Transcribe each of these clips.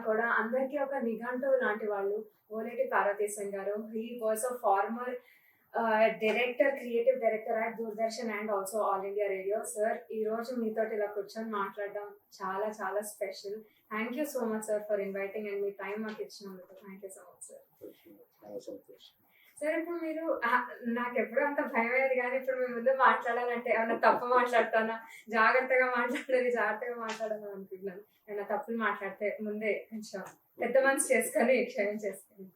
కూడా అందరికీ ఒక నిఘంటువు లాంటి వాళ్ళు ఓలేటి పార్వతీశం గారు. He was a former director, creative director at Doordarshan and also All India Radio. Sir, ఈ రోజు మీతోటి ఇలా కూర్చొని మాట్లాడడం చాలా చాలా special. Thank you so much sir for inviting and మీ టైం మాకు ఇచ్చినందుకు. Thank you so much sir. Sir, ఇప్పుడు మీరు నాకు ఎప్పుడు అంత భయం అయ్యేది, కానీ ఇప్పుడు మీ ముందు మాట్లాడాలంటే ఏమన్నా తప్పు మాట్లాడతానా, జాగ్రత్తగా మాట్లాడాలని అనుకుంటున్నాను. ఏమన్నా తప్పులు మాట్లాడితే ముందే కొంచెం పెద్ద మనసు చేసుకొని క్షమించేసుకొని.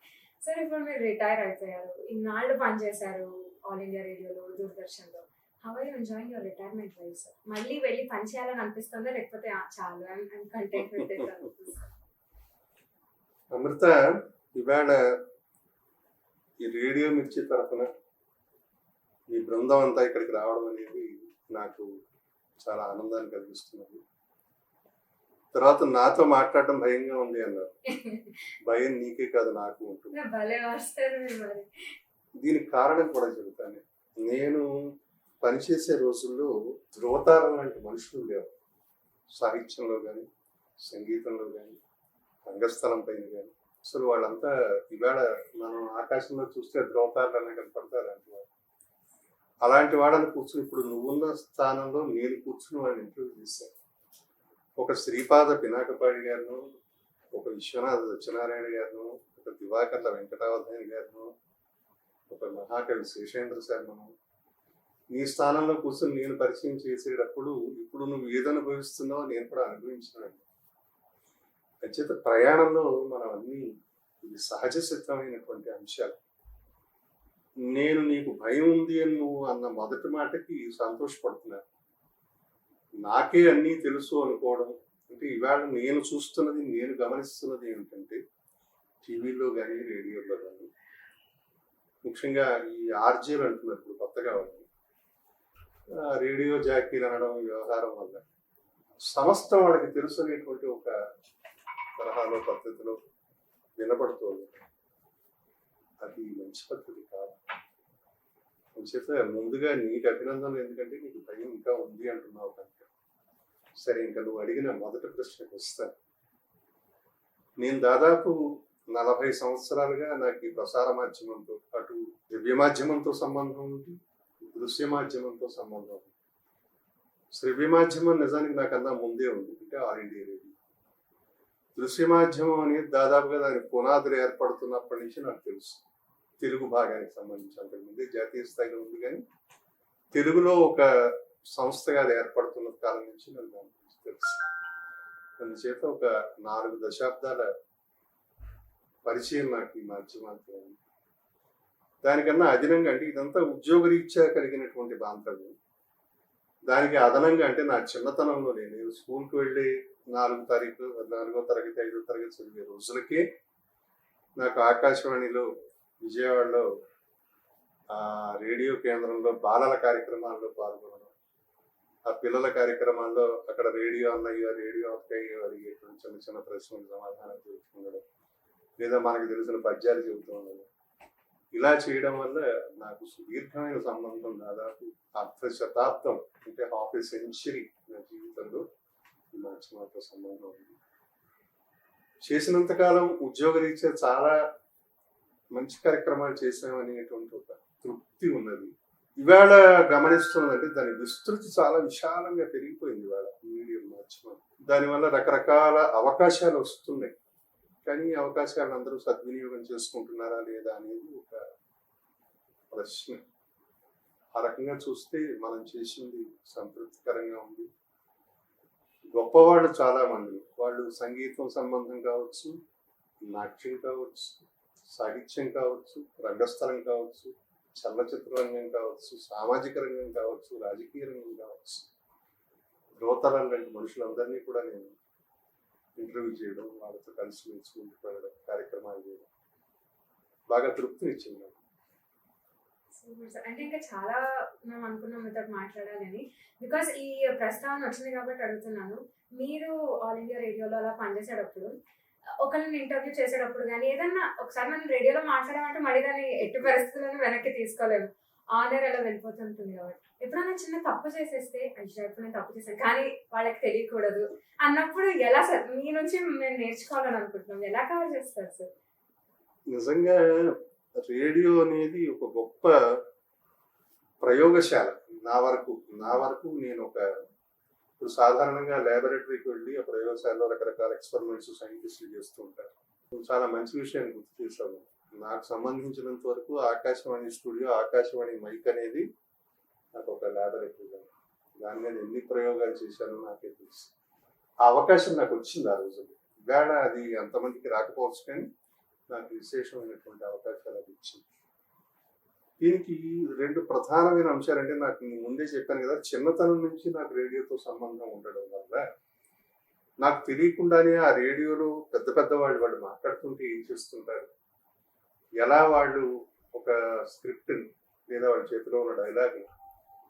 సార్, ఇప్పుడు మీరు రిటైర్ అయిపోయారు, ఇన్నాళ్ళు పనిచేశారు ఆల్ ఇండియా రేడియోలో, దూరదర్శన్లో. How are you enjoying your retirement life sir? మళ్ళీ వెళ్ళి పని చేయాలని అనిపిస్తుందా, లేకపోతే చాలు ఐఎమ్ కంటెంట్ విత్ ఇట్ అనిపిస్తుందా? అమృత, ఇవాళ ఈ రేడియో మిర్చి తరఫున ఈ బృందం అంతా ఇక్కడికి రావడం అనేది నాకు చాలా ఆనందాన్ని కలిగిస్తున్నది. తర్వాత నాతో మాట్లాడడం భయంగా ఉంది అన్నారు. భయం నీకే కాదు, నాకు ఉంటుంది. దీనికి కారణం కూడా చెబుతాను. నేను పనిచేసే రోజుల్లో ధ్రువతారం లాంటి మనుషులు లేవు. సాహిత్యంలో కానీ, సంగీతంలో కానీ, రంగస్థలం పైన కానీ. అసలు వాళ్ళంతా ఇవాళ మనం ఆకాశంలో చూస్తే ధ్రువతారలనే కనపడతారు. అలాంటి వాళ్ళని కూర్చుని, ఇప్పుడు నువ్వున్న స్థానంలో నేను కూర్చుని వాళ్ళని ఇంటర్వ్యూ చేశాను. ఒక శ్రీపాద పినాకపాడి గారిను, ఒక విశ్వనాథ సత్యనారాయణ గారిను, ఒక దివాకర్ల వెంకటావధాని గారిను, ఒక మహాకవి శేషేంద్ర శర్మను నీ స్థానంలో కూర్చొని నేను పరిచయం చేసేటప్పుడు ఇప్పుడు నువ్వు ఏదనుభవిస్తున్నావో నేను కూడా అనుభవించినాను. అంచేత ప్రయాణంలో మనం అన్ని ఇది సహజ సిద్ధమైనటువంటి అంశాలు. నేను నీకు భయం ఉంది అని నువ్వు అన్న మొదటి మాటకి సంతోషపడుతున్నాను. నాకే అన్నీ తెలుసు అనుకోవడం అంటే, ఇవాళ నేను చూస్తున్నది, నేను గమనిస్తున్నది ఏమిటంటే, టీవీలో కానీ రేడియోలో కానీ, ముఖ్యంగా ఈ ఆర్జీలు అంటున్నారు ఇప్పుడు కొత్తగా వాళ్ళు, రేడియో జాకీలు అనడం వ్యవహారం వల్ల సమస్తం వాళ్ళకి తెలుసు అనేటువంటి ఒక తరహాలో పద్ధతిలో వినపడుతుంది. అది మంచి పద్ధతి కాదు. చేత ముందుగా నీకు అభినందనలు, ఎందుకంటే నీకు భయం ఇంకా ఉంది అంటున్నావు కనుక. సరే, ఇంకా నువ్వు అడిగిన మొదటి ప్రశ్నకు వస్తాను. నేను దాదాపు 40 సంవత్సరాలుగా నాకు ఈ ప్రసార మాధ్యమంతో అటు దివ్య మాధ్యమంతో సంబంధం ఉంది, దృశ్య మాధ్యమంతో సంబంధం ఉంది. శ్రవ్య మాధ్యమం నిజానికి నాకన్నా ముందే ఉంది, అంటే ఆల్ ఇండియా రేడియో. దృశ్య మాధ్యమం అనేది దాదాపుగా దాని పునాదులు ఏర్పడుతున్నప్పటి నుంచి నాకు తెలుసు. తెలుగు భాగానికి సంబంధించి అంతకుముందే జాతీయ స్థాయిలో ఉంది, కానీ తెలుగులో ఒక సంస్థగా అది ఏర్పడుతున్న కాలం నుంచి నాకు దాని గురించి తెలుసు. అందుచేత ఒక 4 దశాబ్దాల పరిచయం నాకు ఈ మాధ్యమాలతో. దానికన్నా అదనంగా, అంటే ఇదంతా ఉద్యోగరీత్యా కలిగినటువంటి బాంధవ్యం. దానికి అదనంగా అంటే నా చిన్నతనంలో నేను స్కూల్కి వెళ్ళి 4వ తరగతి 5వ తరగతి చదివే రోజులకే నాకు ఆకాశవాణిలో విజయవాడలో రేడియో కేంద్రంలో బాలల కార్యక్రమాల్లో పాల్గొనడం, ఆ పిల్లల కార్యక్రమాల్లో అక్కడ రేడియో అన్నయ్య, రేడియో అక్కయ్య అడిగేటువంటి చిన్న చిన్న ప్రశ్నలకు సమాధానం చెబుతుండడం, లేదా మనకు తెలిసిన పద్యాలు చెబుతూ ఉండడం. ఇలా చేయడం వల్ల నాకు సుదీర్ఘమైన సంబంధం, దాదాపు 1/2 శతాబ్దం, అంటే ½ సెంచరీ నా జీవితంలో ఈ మాధ్యమాలతో సంబంధం ఉంది. చేసినంతకాలం ఉద్యోగరీత్యా చాలా మంచి కార్యక్రమాలు చేసామనేటువంటి ఒక తృప్తి ఉన్నది. ఇవాళ గమనిస్తున్నదంటే దాని విస్తృతి చాలా విశాలంగా పెరిగిపోయింది ఇవాళ మీడియం మాధ్యమం. దానివల్ల రకరకాల అవకాశాలు వస్తున్నాయి, కానీ ఈ అవకాశాలను అందరూ సద్వినియోగం చేసుకుంటున్నారా లేదా అనేది ఒక ప్రశ్న. ఆ రకంగా చూస్తే మనం చేసింది సంతృప్తికరంగా ఉంది. గొప్పవాళ్ళు చాలా మంది, వాళ్ళు సంగీతం సంబంధం కావచ్చు, నాట్యం కావచ్చు, సాహిత్యం కావచ్చు, రంగస్థలం కావచ్చు, చలనచిత్ర రంగం కావచ్చు, సామాజిక రంగం కావచ్చు, రాజకీయ రంగం కావచ్చు, యువతరం లాంటి మనుషులందరినీ కూడా నేను ఇంటర్వ్యూ చేయడం, వాళ్ళతో కలిసి నేర్చుకుంటూ వెళ్ళడం, కార్యక్రమాలు చేయడం బాగా తృప్తినిచ్చింది. అంటే ఇంకా చాలా మేము అనుకున్నాం మీతో మాట్లాడాలని, బికాస్ ఈ ప్రస్తావన వచ్చింది కాబట్టి అడుగుతున్నాను. మీరు ఆల్ ఇండియా రేడియోలో అలా పనిచేసేటప్పుడు, ఒకరిని ఇంటర్వ్యూ చేసేటప్పుడు కానీ ఏదన్నా ఒకసారి మనం రేడియోలో మాట్లాడామంటే మళ్ళీ దాన్ని ఎట్టి పరిస్థితులను వెనక్కి తీసుకోలేము. ఆనర్ అలా వెళ్ళిపోతుంటుంది కాబట్టి ఎప్పుడైనా చిన్న తప్పు చేసేస్తే అయ్యో ఇప్పుడు నేను తప్పు చేశాను కానీ వాళ్ళకి తెలియకూడదు అన్నప్పుడు ఎలా సార్ మీ నుంచి మేము నేర్చుకోవాలని అనుకుంటున్నాం, ఎలా కవర్ చేస్తారు సార్? నిజంగా రేడియో అనేది ఒక గొప్ప ప్రయోగశాల. నా వరకు నేను ఇప్పుడు సాధారణంగా ల్యాబొరేటరీకి వెళ్ళి ఆ ప్రయోగశాలలో రకరకాల ఎక్స్పెరిమెంట్స్ సైంటిస్టులు చేస్తూ ఉంటారు. చాలా మంచి విషయాన్ని గుర్తు చేశాను. నాకు సంబంధించినంత వరకు ఆకాశవాణి స్టూడియో, ఆకాశవాణి మైక్ అనేది నాకు ఒక ల్యాబొరేటరీ. దాని మీద ఎన్ని ప్రయోగాలు చేశానో నాకే తెలుసు. ఆ అవకాశం నాకు వచ్చింది ఆ రోజుల్లో. ఇవాళ అది అంతమందికి రాకపోవచ్చు, కానీ నాకు విశేషమైనటువంటి అవకాశాలు అది ఇచ్చింది. దీనికి 2 ప్రధానమైన అంశాలంటే, నాకు ముందే చెప్పాను కదా, చిన్నతనం నుంచి నాకు రేడియోతో సంబంధం ఉండడం వల్ల నాకు తెలియకుండానే ఆ రేడియోలో పెద్ద పెద్ద వాళ్ళు మాట్లాడుతుంటే ఏం చేస్తుంటారు, ఎలా వాళ్ళు ఒక స్క్రిప్ట్ని లేదా వాళ్ళ చేతిలో ఉన్న డైలాగ్ని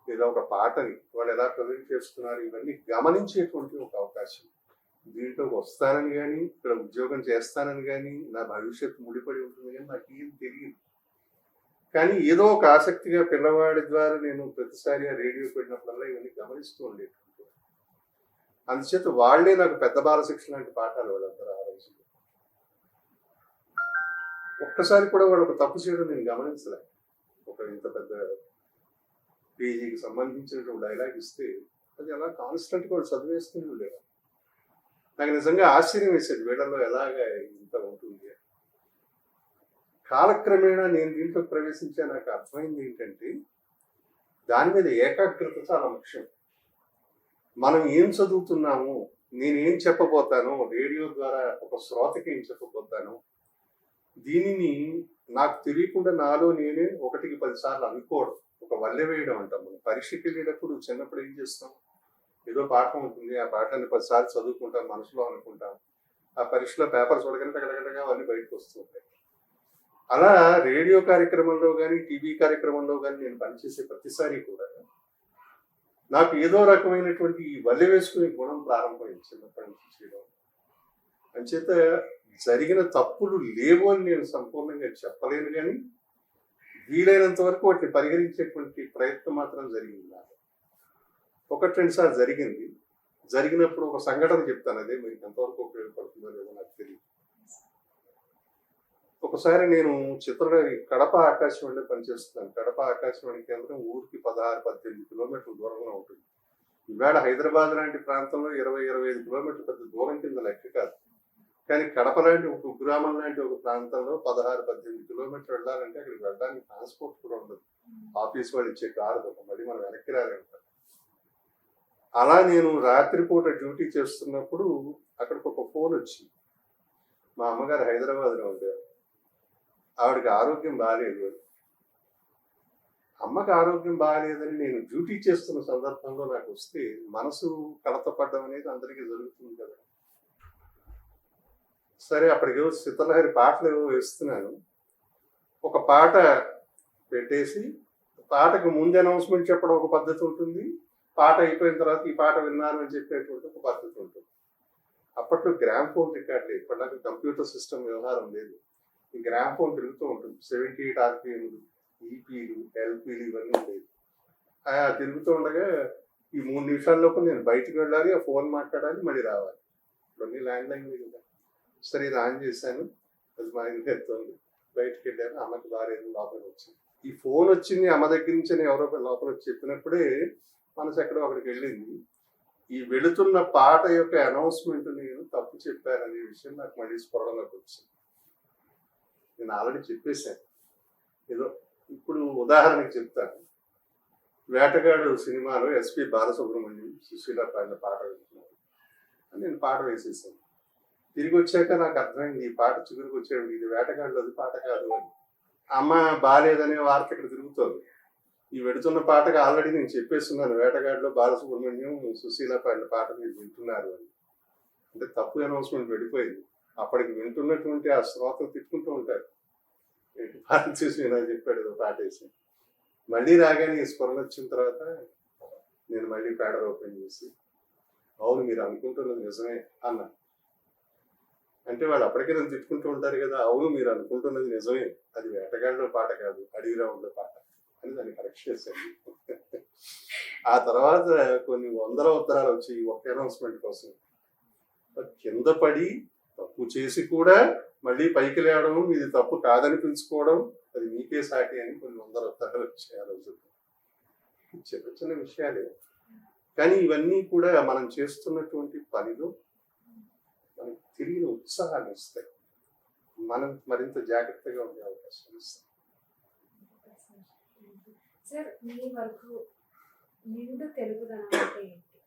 లేదా ఒక పాటని వాళ్ళు ఎలా ప్రజెంట్ చేస్తున్నారు, ఇవన్నీ గమనించేటువంటి ఒక అవకాశం. దీంట్లోకి వస్తానని కానీ, ఇక్కడ ఉద్యోగం చేస్తానని కానీ, నా భవిష్యత్తు ముడిపడి ఉంటుంది కానీ నాకు ఏం తెలియదు. కానీ ఏదో ఒక ఆసక్తిగా పిల్లవాడి ద్వారా నేను ప్రతిసారి ఆ రేడియోకి వెళ్ళినప్పుడల్లా ఇవన్నీ గమనిస్తూ ఉండేటువంటి. అందుచేత వాళ్లే నాకు పెద్ద బాలశిక్ష లాంటి పాఠాలు వాళ్ళందరూ ఆ రోజుల్లో. ఒక్కసారి కూడా వాళ్ళు ఒక తప్పు చేయడం నేను గమనించలే. ఒక ఇంత పెద్ద పేజీకి సంబంధించినటువంటి డైలాగ్ ఇస్తే అది అలా కాన్స్టెంట్గా వాళ్ళు చదివేస్తూనే ఉండేవారు. నాకు నిజంగా ఆశ్చర్యం వేసేది, వీళ్ళలో ఎలాగా ఇంత ఉంటుంది. కాలక్రమేణా నేను దీంట్లో ప్రవేశించే నాకు అర్థమైంది ఏంటంటే, దాని మీద ఏకాగ్రత చాలా ముఖ్యం. మనం ఏం చదువుతున్నాము, నేనేం చెప్పబోతాను, రేడియో ద్వారా ఒక శ్రోతకి ఏం చెప్పబోతాను, దీనిని నాకు తెలియకుండా నాలో నేనే 1కి 10 సార్లు అనుకోవడం, ఒక వల్లె వేయడం అంటాం. మనం పరీక్షకి వెళ్ళేటప్పుడు చిన్నప్పుడు ఏం చేస్తాం, ఏదో పాఠం ఉంటుంది, ఆ పాఠాన్ని 10 సార్లు చదువుకుంటాం, మనసులో అనుకుంటాం, ఆ పరీక్షలో పేపర్ చూడగానే టగటగటగా అవన్నీ బయటకు వస్తూ ఉంటాయి. అలా రేడియో కార్యక్రమంలో కానీ, టీవీ కార్యక్రమంలో కానీ నేను పనిచేసే ప్రతిసారి కూడా నాకు ఏదో రకమైనటువంటి వల్లె వేసుకునే గుణం ప్రారంభమైంది చిన్నప్పటి నుంచి చేయడం. అంచేత జరిగిన తప్పులు లేవు అని నేను సంపూర్ణంగా చెప్పలేను, కానీ వీలైనంత వరకు వాటిని పరిహరించేటువంటి ప్రయత్నం మాత్రం జరిగింది. నాకు 1-2 సార్లు జరిగింది. జరిగినప్పుడు ఒక సంఘటన చెప్తాను, అదే మీకు ఎంతవరకు ఉపయోగపడుతుందో లేదో నాకు తెలియదు. ఒకసారి నేను కడప ఆకాశవాణిలో పనిచేస్తున్నాను. కడప ఆకాశవాణి కేంద్రం ఊరికి 16-18 కిలోమీటర్ల దూరంలో ఉంటుంది. ఈవేళ హైదరాబాద్ లాంటి ప్రాంతంలో 20-25 కిలోమీటర్లు పెద్ద దూరం కింద లెక్క కాదు. కానీ కడప లాంటి ఒక కుగ్రామం లాంటి ఒక ప్రాంతంలో 16-18 కిలోమీటర్లు వెళ్ళాలంటే అక్కడికి వెళ్ళడానికి ట్రాన్స్పోర్ట్ కూడా ఉండదు. ఆఫీస్ వాళ్ళు ఇచ్చే కారు మళ్ళీ మనం వెనక్కి రాలంటారు. అలా నేను రాత్రిపూట డ్యూటీ చేస్తున్నప్పుడు అక్కడికి ఒక ఫోన్ వచ్చింది. మా అమ్మగారు హైదరాబాద్లో ఉండేవారు. ఆవిడకి ఆరోగ్యం బాగాలేదు. అమ్మకి ఆరోగ్యం బాగాలేదని నేను డ్యూటీ చేస్తున్న సందర్భంలో నాకు వస్తే మనసు కలతపడ్డం అనేది అందరికీ జరుగుతుంది కదా. సరే, అప్పటికేవో చిత్రలహరి పాటలు ఏవో వేస్తున్నాను. ఒక పాట పెట్టేసి, పాటకు ముందు అనౌన్స్మెంట్ చెప్పడం ఒక పద్ధతి ఉంటుంది, పాట అయిపోయిన తర్వాత ఈ పాట విన్నాను అని చెప్పేటువంటి ఒక పద్ధతి ఉంటుంది. అప్పట్లో గ్రామ్ఫోన్ రికార్డులు, ఇప్పటిలాగా కంప్యూటర్ సిస్టమ్ వ్యవహారం లేదు. ఈ గ్రామ్ఫోన్ తిరుగుతూ ఉంటుంది. 78 RPMలు, ఈపీలు, ఎల్పీలు ఇవన్నీ ఉండేవి. తిరుగుతూ ఉండగా ఈ 3 నిమిషాల్లోపు నేను బయటకు వెళ్ళాలి, ఆ ఫోన్ మాట్లాడాలి, మళ్ళీ రావాలి. ఇవన్నీ ల్యాండ్ లైన్ కదా. సరే, ఇది ఆన్ చేశాను, అది మా ఇంటి ఎత్తుంది. బయటకు వెళ్ళాను, అమ్మకి బాగాలేదు, లోపలికి వచ్చింది. ఈ ఫోన్ వచ్చింది అమ్మ దగ్గర నుంచి ఎవరో లోపల వచ్చి చెప్పినప్పుడే మనసు ఎక్కడో అక్కడికి వెళ్ళింది. ఈ వెళుతున్న పాట యొక్క అనౌన్స్మెంట్ నేను తప్పు చెప్పాననే విషయం నాకు మళ్ళీ స్ఫురణలోకి వచ్చింది. నేను ఆల్రెడీ చెప్పేశాను. ఏదో ఇప్పుడు ఉదాహరణకి చెప్తాను. వేటగాడు సినిమాలో ఎస్పి బాలసుబ్రహ్మణ్యం, సుశీల పాడిన పాట వెళ్తున్నారు అని నేను పాట వేసేసాను. తిరిగి వచ్చాక నాకు అర్థమైంది, ఈ పాట చిగురికి వచ్చాడు, ఇది వేటగాడు అది పాట కాదు అని. అమ్మ బాగాలేదనే వార్త ఇక్కడ తిరుగుతుంది. ఈ వెడుతున్న పాటకు ఆల్రెడీ నేను చెప్పేస్తున్నాను, వేటగాడిలో బాలసుబ్రహ్మణ్యం, సుశీల పాడిన పాట మీరు వింటున్నారు అని. అంటే తప్పు అనౌన్స్మెంట్ వెళ్ళిపోయింది. అప్పటికి వింటున్నటువంటి ఆ శ్రోతలు తిట్టుకుంటూ ఉంటారు, పాట చూసి నేను చెప్పాడు ఏదో పాట వేసి. మళ్ళీ రాగానే ఈ స్మరణ వచ్చిన తర్వాత నేను మళ్ళీ ప్యాడర్ ఓపెన్ చేసి, అవును మీరు అనుకుంటున్నది నిజమే అన్నా. అంటే వాళ్ళు అప్పటికే నన్ను తిట్టుకుంటూ ఉంటారు కదా, అవును మీరు అనుకుంటున్నది నిజమే, అది వేటగాడిలో పాట కాదు, అడవిరావులో పాట. అని దాన్ని కరెక్ట్ చేశాను. ఆ తర్వాత కొన్ని వందల ఉత్తరాలు వచ్చి ఒక అనౌన్స్మెంట్ కోసం కింద పడి తప్పు చేసి కూడా మళ్ళీ పైకి లేవడం, ఇది తప్పు కాదనిపించుకోవడం, అది మీకే సాటి అని కొన్ని వందల ఉత్తరాలు వచ్చాయి ఆ రోజు. చిన్న చిన్న విషయాలే, కానీ ఇవన్నీ కూడా మనం చేస్తున్నటువంటి పనిలో మనకి తిరిగిన ఉత్సాహాన్ని ఇస్తాయి. మనం మరింత జాగ్రత్తగా ఉండే అవకాశం ఇస్తాం. సార్, మీ వరకు నిండు తెలుగుదనం అంటే ఏంటి?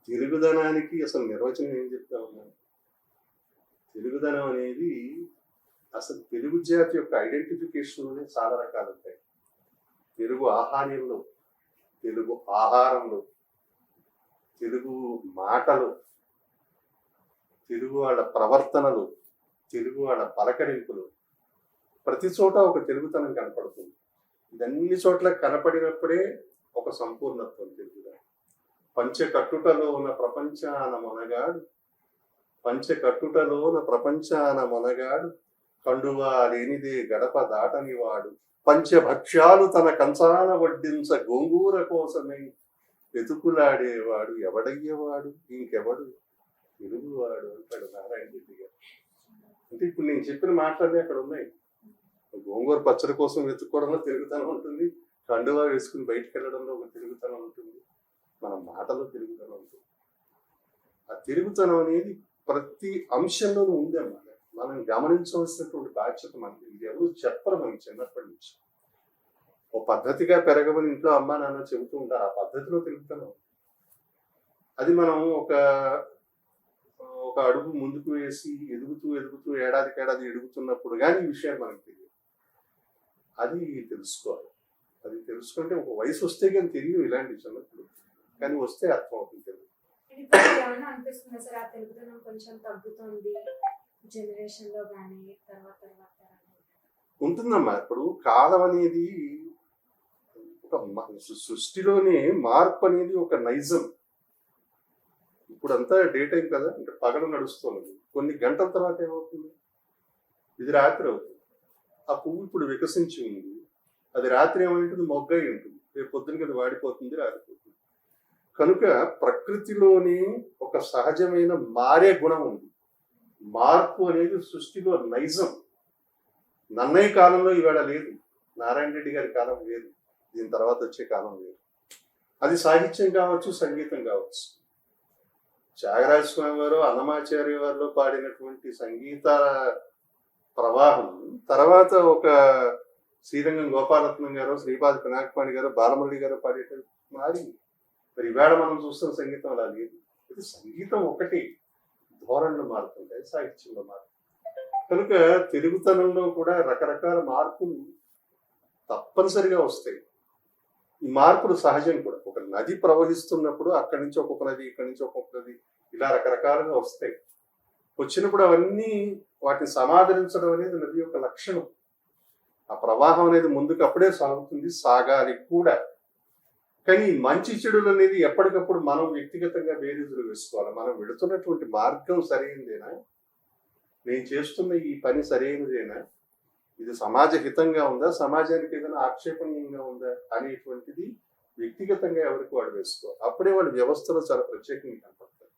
తెలుగుదనానికి అసలు నిర్వచనం ఏం చెప్తా ఉన్నాను? తెలుగుదనం అనేది అసలు తెలుగు జాతి యొక్క ఐడెంటిఫికేషన్లోనే చాలా రకాలు ఉంటాయి. తెలుగు ఆహార్యంలో, తెలుగు ఆహారంలో, తెలుగు మాటలు, తెలుగు వాళ్ళ ప్రవర్తనలు, తెలుగు వాళ్ళ పలకరింపులు, ప్రతి చోట ఒక తెలుగుతనం కనపడుతుంది. ఇదన్ని చోట్ల కనపడినప్పుడే ఒక సంపూర్ణత్వం తెలుగుదనం. పంచకట్టుటలో ఉన్న ప్రపంచాన మొనగాడు, పంచకట్టుటలో ఉన్న ప్రపంచాన మొనగాడు, కండువా లేనిదే గడప దాటని వాడు, పంచభక్ష్యాలు తన కంచాన వడ్డించ గోంగూర కోసమే వెతుకులాడేవాడు ఎవడయ్యేవాడు, ఇంకెవడు తెలుగువాడు అంటాడు నారాయణ రెడ్డి గారు. అంటే ఇప్పుడు నేను చెప్పిన మాటలన్నీ అక్కడ ఉన్నాయి. గోంగూర పచ్చడి కోసం వెతుక్కోవడంలో తెలుగుతనం ఉంటుంది, కండువా వేసుకుని బయటకు వెళ్ళడంలో ఒక తెలుగుతనం ఉంటుంది, మన మాటలో తెలుగుతనం ఉంటుంది. ఆ తెలుగుతనం అనేది ప్రతి అంశంలోనూ ఉందన్నమాట. మనం గమనించవలసినటువంటి బాధ్యత మనకి. ఇది ఎవరు చెప్పరు మనకి చిన్నప్పటి నుంచి. ఓ పద్ధతిగా పెరగమని ఇంట్లో అమ్మా నాన్న చెబుతూ ఉంటారు. ఆ పద్ధతిలో తెలుగుతనం. అది మనం ఒక అడుగు ముందుకు వేసి ఎదుగుతూ ఎదుగుతూ ఏడాదికి ఎదుగుతున్నప్పుడు కానీ ఈ విషయం మనకు తెలియదు. అది తెలుసుకోవాలి. అది తెలుసుకుంటే ఒక వయసు వస్తే కానీ తెలియదు ఇలాంటి చిన్నప్పుడు, కానీ వస్తే అర్థం అవుతుంది తెలుగు. ఏమన్నా అనిపిస్తుంది సార్ ఆ తెలుగుదనం కొంచెం తగ్గుతుంది జనరేషన్ లో కానీ తర్వాత ఉంటుందమ్మా. ఇప్పుడు కాలం అనేది ఒక సృష్టిలోనే మార్పు అనేది ఒక నైజం. ఇప్పుడంతా డే టైం కదా, అంటే పగలు నడుస్తున్నది. కొన్ని గంటల తర్వాత ఏమవుతుంది? ఇది రాత్రి అవుతుంది. ఆ పువ్వు ఇప్పుడు వికసించి ఉంది, అది రాత్రి ఏమైంటుంది? మొగ్గై ఉంటుంది. రేపు పొద్దున అది వాడిపోతుంది, రాలిపోతుంది. కనుక ప్రకృతిలోని ఒక సహజమైన మారే గుణం ఉంది. మార్పు అనేది సృష్టిలో నైజం. నన్నయ్య కాలంలో ఇవాళ లేదు, నారాయణ రెడ్డి గారి కాలం లేదు, దీని తర్వాత వచ్చే కాలం లేదు. అది సాహిత్యం కావచ్చు, సంగీతం కావచ్చు. త్యాగరాజ స్వామి వారు, అన్నమాచార్య వారిలో పాడినటువంటి సంగీత ప్రవాహం తర్వాత ఒక శ్రీరంగం గోపాలరత్నం గారు, శ్రీపాద పినాకపాణి గారు, బాలమురళి గారు పాడేటప్పుడు మారింది. మరి ఇవాళ మనం చూస్తున్న సంగీతం అలా లేదు. ఇది సంగీతం ఒకటి, ధోరణులు మారుతుంటాయి, సాహిత్యంలో మారుతుంది. కనుక తెలుగుతనంలో కూడా రకరకాల మార్పులు తప్పనిసరిగా వస్తాయి. ఈ మార్పులు సహజం కూడా. ఒక నది ప్రవహిస్తున్నప్పుడు అక్కడి నుంచి ఒక్కొక్క నది, ఇక్కడి నుంచి ఒక్కొక్క నది, ఇలా రకరకాలుగా వస్తాయి. వచ్చినప్పుడు అవన్నీ వాటిని సమాదరించడం అనేది నది యొక్క లక్షణం. ఆ ప్రవాహం అనేది ముందుకు అప్పుడే సాగుతుంది, సాగాలి కూడా. కానీ మంచి చెడులు అనేది ఎప్పటికప్పుడు మనం వ్యక్తిగతంగా బేరీజులు వేసుకోవాలి. మనం వెళుతున్నటువంటి మార్గం సరైనదేనా, నేను చేస్తున్న ఈ పని సరైనదేనా, ఇది సమాజ హితంగా ఉందా, సమాజానికి ఏదైనా ఆక్షేపణీయంగా ఉందా అనేటువంటిది వ్యక్తిగతంగా ఎవరికి వాడు వేసుకోవాలి. అప్పుడే వాడి వ్యవస్థలో చాలా ప్రత్యేకంగా కనపడతారు.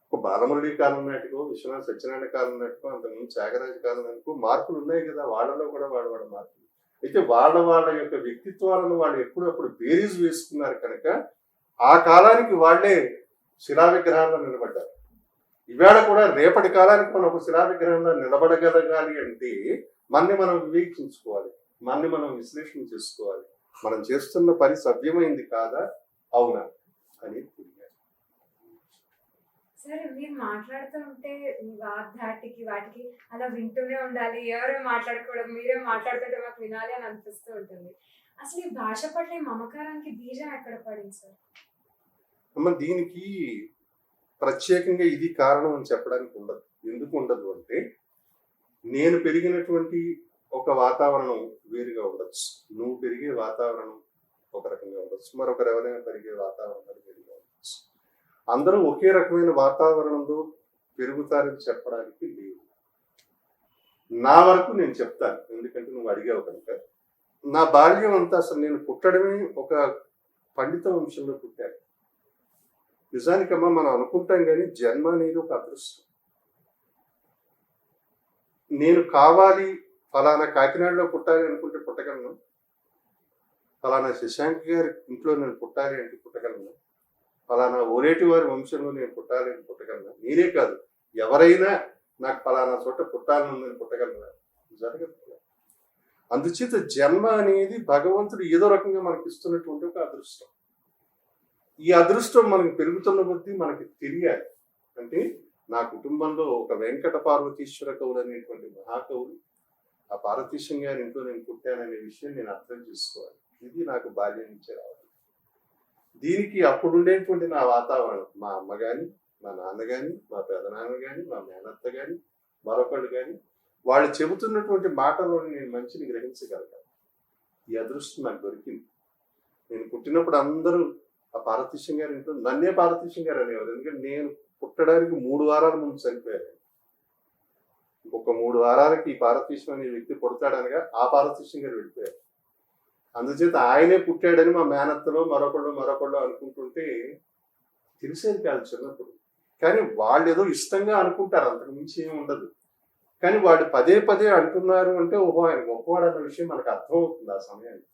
ఒక బాలమురళి కాలం నాటికో, విశ్వనాథ సత్యనారాయణ కాలం నాటికో, అంతకుముందు త్యాగరాజ కాలం నాటికో మార్పులు ఉన్నాయి కదా. వాళ్ళలో కూడా వాడు మార్పులు. అయితే వాళ్ళ యొక్క వ్యక్తిత్వాలను వాళ్ళు ఎప్పుడప్పుడు బేరీజు వేసుకున్నారు కనుక ఆ కాలానికి వాళ్లే శిలా విగ్రహాల్లో నిలబడ్డారు. ఇవాళ కూడా రేపటి కాలానికి మనం ఒక శిలా విగ్రహంలో నిలబడగలగాలి అంటే మనని మనం వివేచించుకోవాలి, మనని మనం విశ్లేషణ చేసుకోవాలి. మనం చేస్తున్న పని సభ్యమైంది కాదా, అవునా అని తెలియాలి. సరే, మీరు మాట్లాడుతూ ఉంటే మీ వాగ్ధాటికి వాటికి అలా వింటూనే ఉండాలి. ఎవరో మాట్లాడుకోవడం, మీరే మాట్లాడుతుంటే మాకు వినాలి అని అనిపిస్తూ ఉంటుంది. అసలు ఈ భాష పట్ల మమకారానికి బీజం ఎక్కడ పడింది సార్? అమ్మ, దీనికి ప్రత్యేకంగా ఇది కారణం అని చెప్పడానికి ఉండదు. ఎందుకు ఉండదు అంటే, నేను పెరిగినటువంటి ఒక వాతావరణం వేరుగా ఉండొచ్చు, నువ్వు పెరిగే వాతావరణం ఒక రకంగా ఉండొచ్చు, మరొకరు ఎవరైనా పెరిగే వాతావరణాలు వేరుగా ఉండొచ్చు. అందరూ ఒకే రకమైన వాతావరణంలో పెరుగుతారని చెప్పడానికి లేదు. నా వరకు నేను చెప్తాను, ఎందుకంటే నువ్వు అడిగావు కనుక. నా బాల్యం అంతా అసలు నేను పుట్టడమే ఒక పండిత వంశంలో పుట్టాను. నిజానికమ్మా మనం అనుకుంటాం కానీ జన్మ అనేది ఒక అదృష్టం. నేను కావాలి ఫలానా కాకినాడలో పుట్టాలి అనుకుంటే పుట్టగలను, ఫలానా శశాంక్ గారి ఇంట్లో నేను పుట్టాలి అంటే పుట్టగలను, ఫలానా ఓరేటి వారి వంశంలో నేను పుట్టాలి అని పుట్టగలను. నేనే కాదు, ఎవరైనా నాకు ఫలానా చోట పుట్టాలని ఉందని పుట్టగలరా? జరగదు. అందుచేత జన్మ అనేది భగవంతుడు ఏదో రకంగా మనకి ఇస్తున్నటువంటి ఒక అదృష్టం. ఈ అదృష్టం మనకి పెరుగుతున్న కొద్దీ మనకి తెలియాలి. అంటే నా కుటుంబంలో ఒక వెంకట పార్వతీశ్వర కవులు అనేటువంటి మహాకవులు, ఆ పార్వతీశం గారి ఇంట్లో నేను పుట్టాననే విషయం నేను అర్థం చేసుకోవాలి. ఇది నాకు బాల్యం నుంచే రావాలి. దీనికి అప్పుడు ఉండేటువంటి నా వాతావరణం, మా అమ్మ కానీ, మా నాన్న కానీ, మా పెదనాన్న కానీ, మా మేనత్త కానీ, మరొకళ్ళు కానీ, వాళ్ళు చెబుతున్నటువంటి మాటల్లోని నేను మంచిని గ్రహించగలిగాను. ఈ అదృష్టం నాకు దొరికింది. నేను పుట్టినప్పుడు అందరూ ఆ పార్వతీశం గారి ఇంట్లో నన్నే పార్వతీశం గారు అనేవారు. ఎందుకంటే నేను పుట్టడానికి 3 వారాల ముందు చనిపోయారు. ఇంకొక 3 వారాలకి ఈ పార్వతీశం అనే వ్యక్తి పుడతాడనగా ఆ పార్వతీశం గారు వెళ్ళిపోయారు. అందుచేత ఆయనే పుట్టాడని మా మేనత్తలో మరొకళ్ళు అనుకుంటుంటే తెలిసేది కాదు చిన్నప్పుడు. కానీ వాళ్ళు ఏదో ఇష్టంగా అనుకుంటారు, అంతకు మించి ఏమి ఉండదు. కానీ వాళ్ళు పదే పదే అంటున్నారు అంటే ఓహో ఆయన గొప్పవాడు అన్న విషయం మనకు అర్థమవుతుంది ఆ సమయానికి.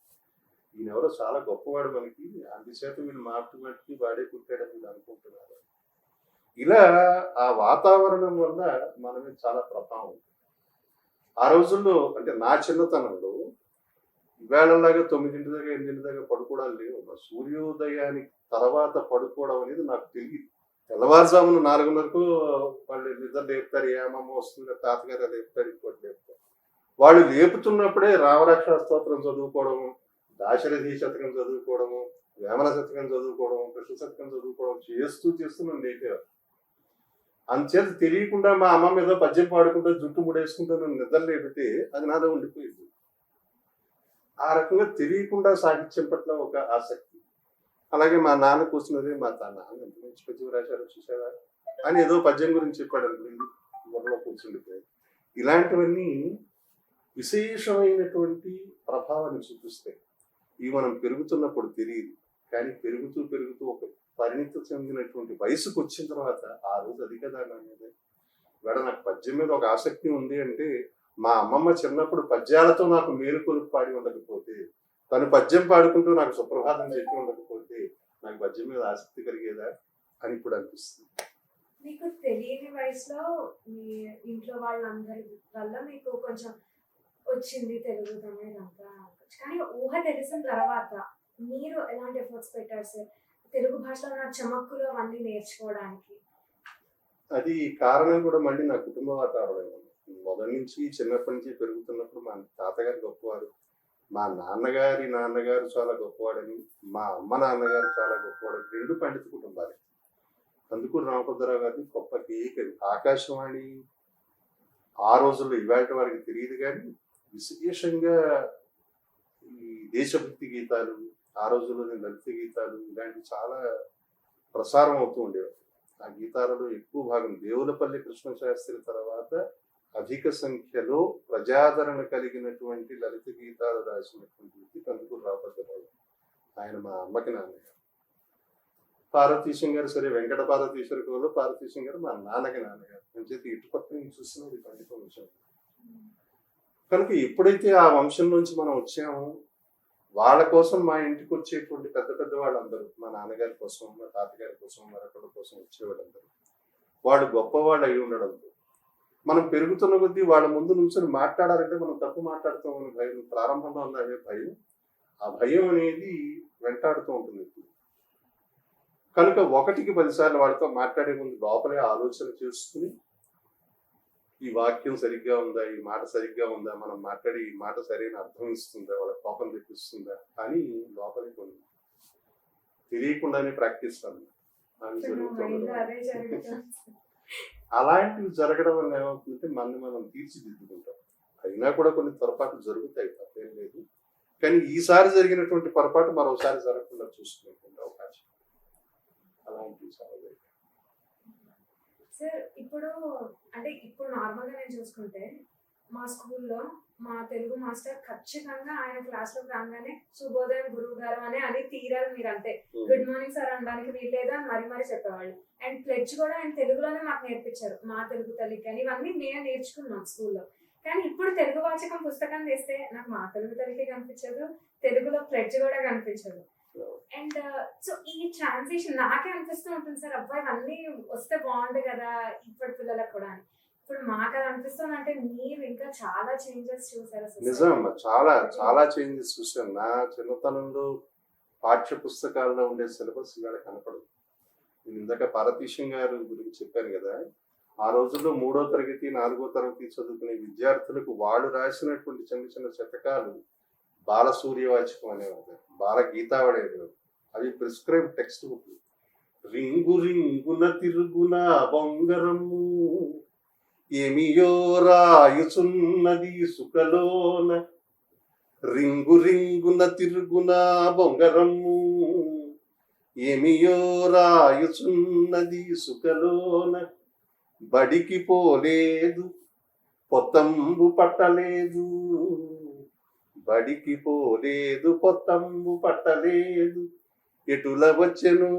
ఈయన ఎవరో చాలా గొప్పవాడు మనకి, అందుచేత వీళ్ళు మాటికి వాడే పుట్టాడని వీళ్ళు అనుకుంటున్నారు. ఇలా ఆ వాతావరణం వల్ల మన మీద చాలా ప్రభావం. ఆ రోజుల్లో అంటే నా చిన్నతనంలో ఇవాళలాగా 9 దాకా 8 దాకా పడుకోవడాలు లేవు. సూర్యోదయానికి తర్వాత పడుకోవడం అనేది నాకు తెలియదు. తెల్లవారుజామున 4:30కు వాళ్ళు నిద్ర లేపుతారు, ఏ అమ్మమ్మ వస్తుంది తాతగారు లేపుతారు, ఇంకోటి లేపుతారు. వాళ్ళు లేపుతున్నప్పుడే రామరక్షా స్తోత్రం చదువుకోవడము, దాశరథి శతకం చదువుకోవడము, వేమన శతకం చదువుకోవడం, కృష్ణ శతకం చదువుకోవడం చేస్తూ నన్ను లేపేవారు. అందుచేత తెలియకుండా మా అమ్మమ్మ ఏదో పద్యం పాడుకుంటూ జుట్టు ముడేసుకుంటూ నన్ను నిద్ర లేపితే అది నాలో ఉండిపోయింది. ఆ రకంగా తెలియకుండా సాహిత్యం పట్ల ఒక ఆసక్తి. అలాగే మా నాన్న కూర్చున్నది, మా నాన్న ఎంత మంచి పద్యం రాశారో చూసావా అని ఏదో పద్యం గురించి చెప్పాడు అనుకోండి, బుర్రలో కూర్చుండిపోయాయి. ఇలాంటివన్నీ విశేషమైనటువంటి ప్రభావాన్ని చూపిస్తాయి. ఇవి మనం పెరుగుతున్నప్పుడు తెలియదు, కానీ పెరుగుతూ ఒక పరిణితి చెందినటువంటి వయసుకు వచ్చిన తర్వాత ఆ రోజు అది కదా అనేది వేడ నాకు పద్యం మీద ఒక ఆసక్తి ఉంది అంటే, మా అమ్మమ్మ చిన్నప్పుడు పద్యాలతో నాకు మేలుకొలుపు పాడి ఉండకపోతే, తను పద్యం పాడుకుంటూ నాకు సుప్రభాతం చెప్పి ఉండకపోతే నాకు పద్యం మీద ఆసక్తి కలిగేదా అని ఇప్పుడు అనిపిస్తుంది. మీకు తెలియని వయసులో మీ ఇంట్లో వాళ్ళందరి వల్ల మీకు కొంచెం వచ్చింది తెలుగు తమిళ అంతా, కానీ ఊహ తెలిసిన తర్వాత మీరు ఎలాంటి ఎఫర్ట్స్ పెట్టారు సార్ తెలుగు భాషలో ఉన్న చమక్కులు అవన్నీ నేర్చుకోవడానికి? అది కారణం కూడా మళ్ళీ నా కుటుంబ వాతావరణం. మొదటి నుంచి చిన్నప్పటి నుంచి పెరుగుతున్నప్పుడు మా తాతగారు గొప్పవారు, మా నాన్నగారు చాలా గొప్పవాడని, మా అమ్మ నాన్నగారు చాలా గొప్పవాడని, 2 పండిత కుటుంబాలు. అందుకు రామభద్రరావు గారిని గొప్ప కేకలు. ఆకాశవాణి ఆ రోజుల్లో ఇవాళ వారికి తెలియదు కానీ విశేషంగా ఈ దేశభక్తి గీతాలు, ఆ రోజుల్లోని లలిత గీతాలు ఇలాంటివి చాలా ప్రసారం అవుతూ ఉండేవి. ఆ గీతాలలో ఎక్కువ భాగం దేవులపల్లి కృష్ణశాస్త్రి తర్వాత అధిక సంఖ్యలో ప్రజాదరణ కలిగినటువంటి లలిత గీతాలు రాసినటువంటి వ్యక్తి కందుకూరు రామభద్రరావు. ఆయన మా అమ్మకి నాన్నగారు. పార్వతీశం గారు సరే వెంకట పార్వతీశ్వర కవులు, పార్వతీశం గారు మా నాన్నకి నాన్నగారు. అని చెప్పి ఇటుపక్క నుంచి చూస్తున్నది పండిత వంశం. కనుక ఎప్పుడైతే ఆ వంశం నుంచి మనం వచ్చామో వాళ్ళ కోసం మా ఇంటికి వచ్చేటువంటి పెద్ద వాళ్ళందరూ, మా నాన్నగారి కోసం, మా తాతగారి కోసం, మరొకరి కోసం వచ్చేవాళ్ళందరూ వాళ్ళు గొప్పవాళ్ళు అయి ఉండడంతో మనం పెరుగుతున్న కొద్దీ వాళ్ళ ముందు నుంచొని మాట్లాడాలంటే మనం తప్పు మాట్లాడుతామని భయం, ప్రారంభంలో ఉన్న అదే భయం, ఆ భయం అనేది వెంటాడుతూ ఉంటుంది. కనుక 1కి 10 సార్లు వాళ్ళతో మాట్లాడే ముందు లోపలే ఆలోచన చేసుకుని ఈ వాక్యం సరిగ్గా ఉందా, ఈ మాట సరిగ్గా ఉందా, మనం మాట్లాడి ఈ మాట సరైన అర్థం ఇస్తుందా, వాళ్ళ కోపం తెప్పిస్తుందా అని లోపలి కొన్ని తెలియకుండానే ప్రాక్టీస్ అవి జరుగుతుంది. అలాంటివి జరగడం వల్ల ఏమవుతుందంటే మనం తీర్చిదిద్దుకుంటాం. అయినా కూడా కొన్ని పొరపాట్లు జరుగుతాయి, తప్పేం లేదు. కానీ ఈసారి జరిగినటువంటి పొరపాటు మరోసారి జరగకుండా చూసుకునేటువంటి అవకాశం అలాంటివి చాలా జరిగాయి. సార్ ఇప్పుడు నార్మల్గా నేను చూసుకుంటే మా స్కూల్లో మా తెలుగు మాస్టర్ ఖచ్చితంగా ఆయన క్లాస్ లోకి రాగానే శుభోదయం గురువు గారు అని తీరాలి మీరు అంతే. గుడ్ మార్నింగ్ సార్ అనడానికి వీల్లేదు అని మరీ చెప్పేవాళ్ళు. అండ్ ప్లెడ్జ్ కూడా ఆయన తెలుగులోనే మాకు నేర్పించారు, మా తెలుగు తల్లికి అని. ఇవన్నీ నేను నేర్చుకున్నాం స్కూల్లో. కానీ ఇప్పుడు తెలుగు వాచకం పుస్తకం తీస్తే నాకు మా తెలుగు తల్లికి కనిపించదు, తెలుగులో ప్లెడ్జ్ కూడా కనిపించదు. అండ్ సో ఈ ట్రాన్సిషన్ నాకే అనిపిస్తూ ఉంటుంది సార్, అబ్బాయి ఇవన్నీ వస్తే బాగుండు కదా ఇప్పటి పిల్లలకు కూడా అని. ఇప్పుడు మాకు అది అనిపిస్తుంది. అంటే మీరు ఇంకా చాలా చేంజెస్ చూసారు. నిజం, చాలా చాలా చేంజెస్ చూసాను. నా చిన్నతనంలో పాఠ్య పుస్తకాల్లో ఉండే సిలబస్ ఇవాళ కనపడదు. నేను ఇందాక పార్వతీశం గారు గురించి చెప్పాను కదా, ఆ రోజుల్లో 3వ తరగతి 4వ తరగతి చదువుకునే విద్యార్థులకు వాళ్ళు రాసినటువంటి చిన్న శతకాలు బాలసూర్యవాచకం అనేవారు, బాలగీతావళి అనేవారు. అవి ప్రిస్క్రైబ్ టెక్స్ట్ బుక్. రింగు రింగున తిరుగున బొంగరము ఏమియో రాయుచున్నది సుఖలోన, రింగు రింగున తిరుగున బొంగరము ఏమియో రాయుచున్నది సుఖలోన, బడికి పోలేదు పొత్తంబు పట్టలేదు, బడికి పోలేదు పొత్తంబు పట్టలేదు, ఎటుల వచ్చెను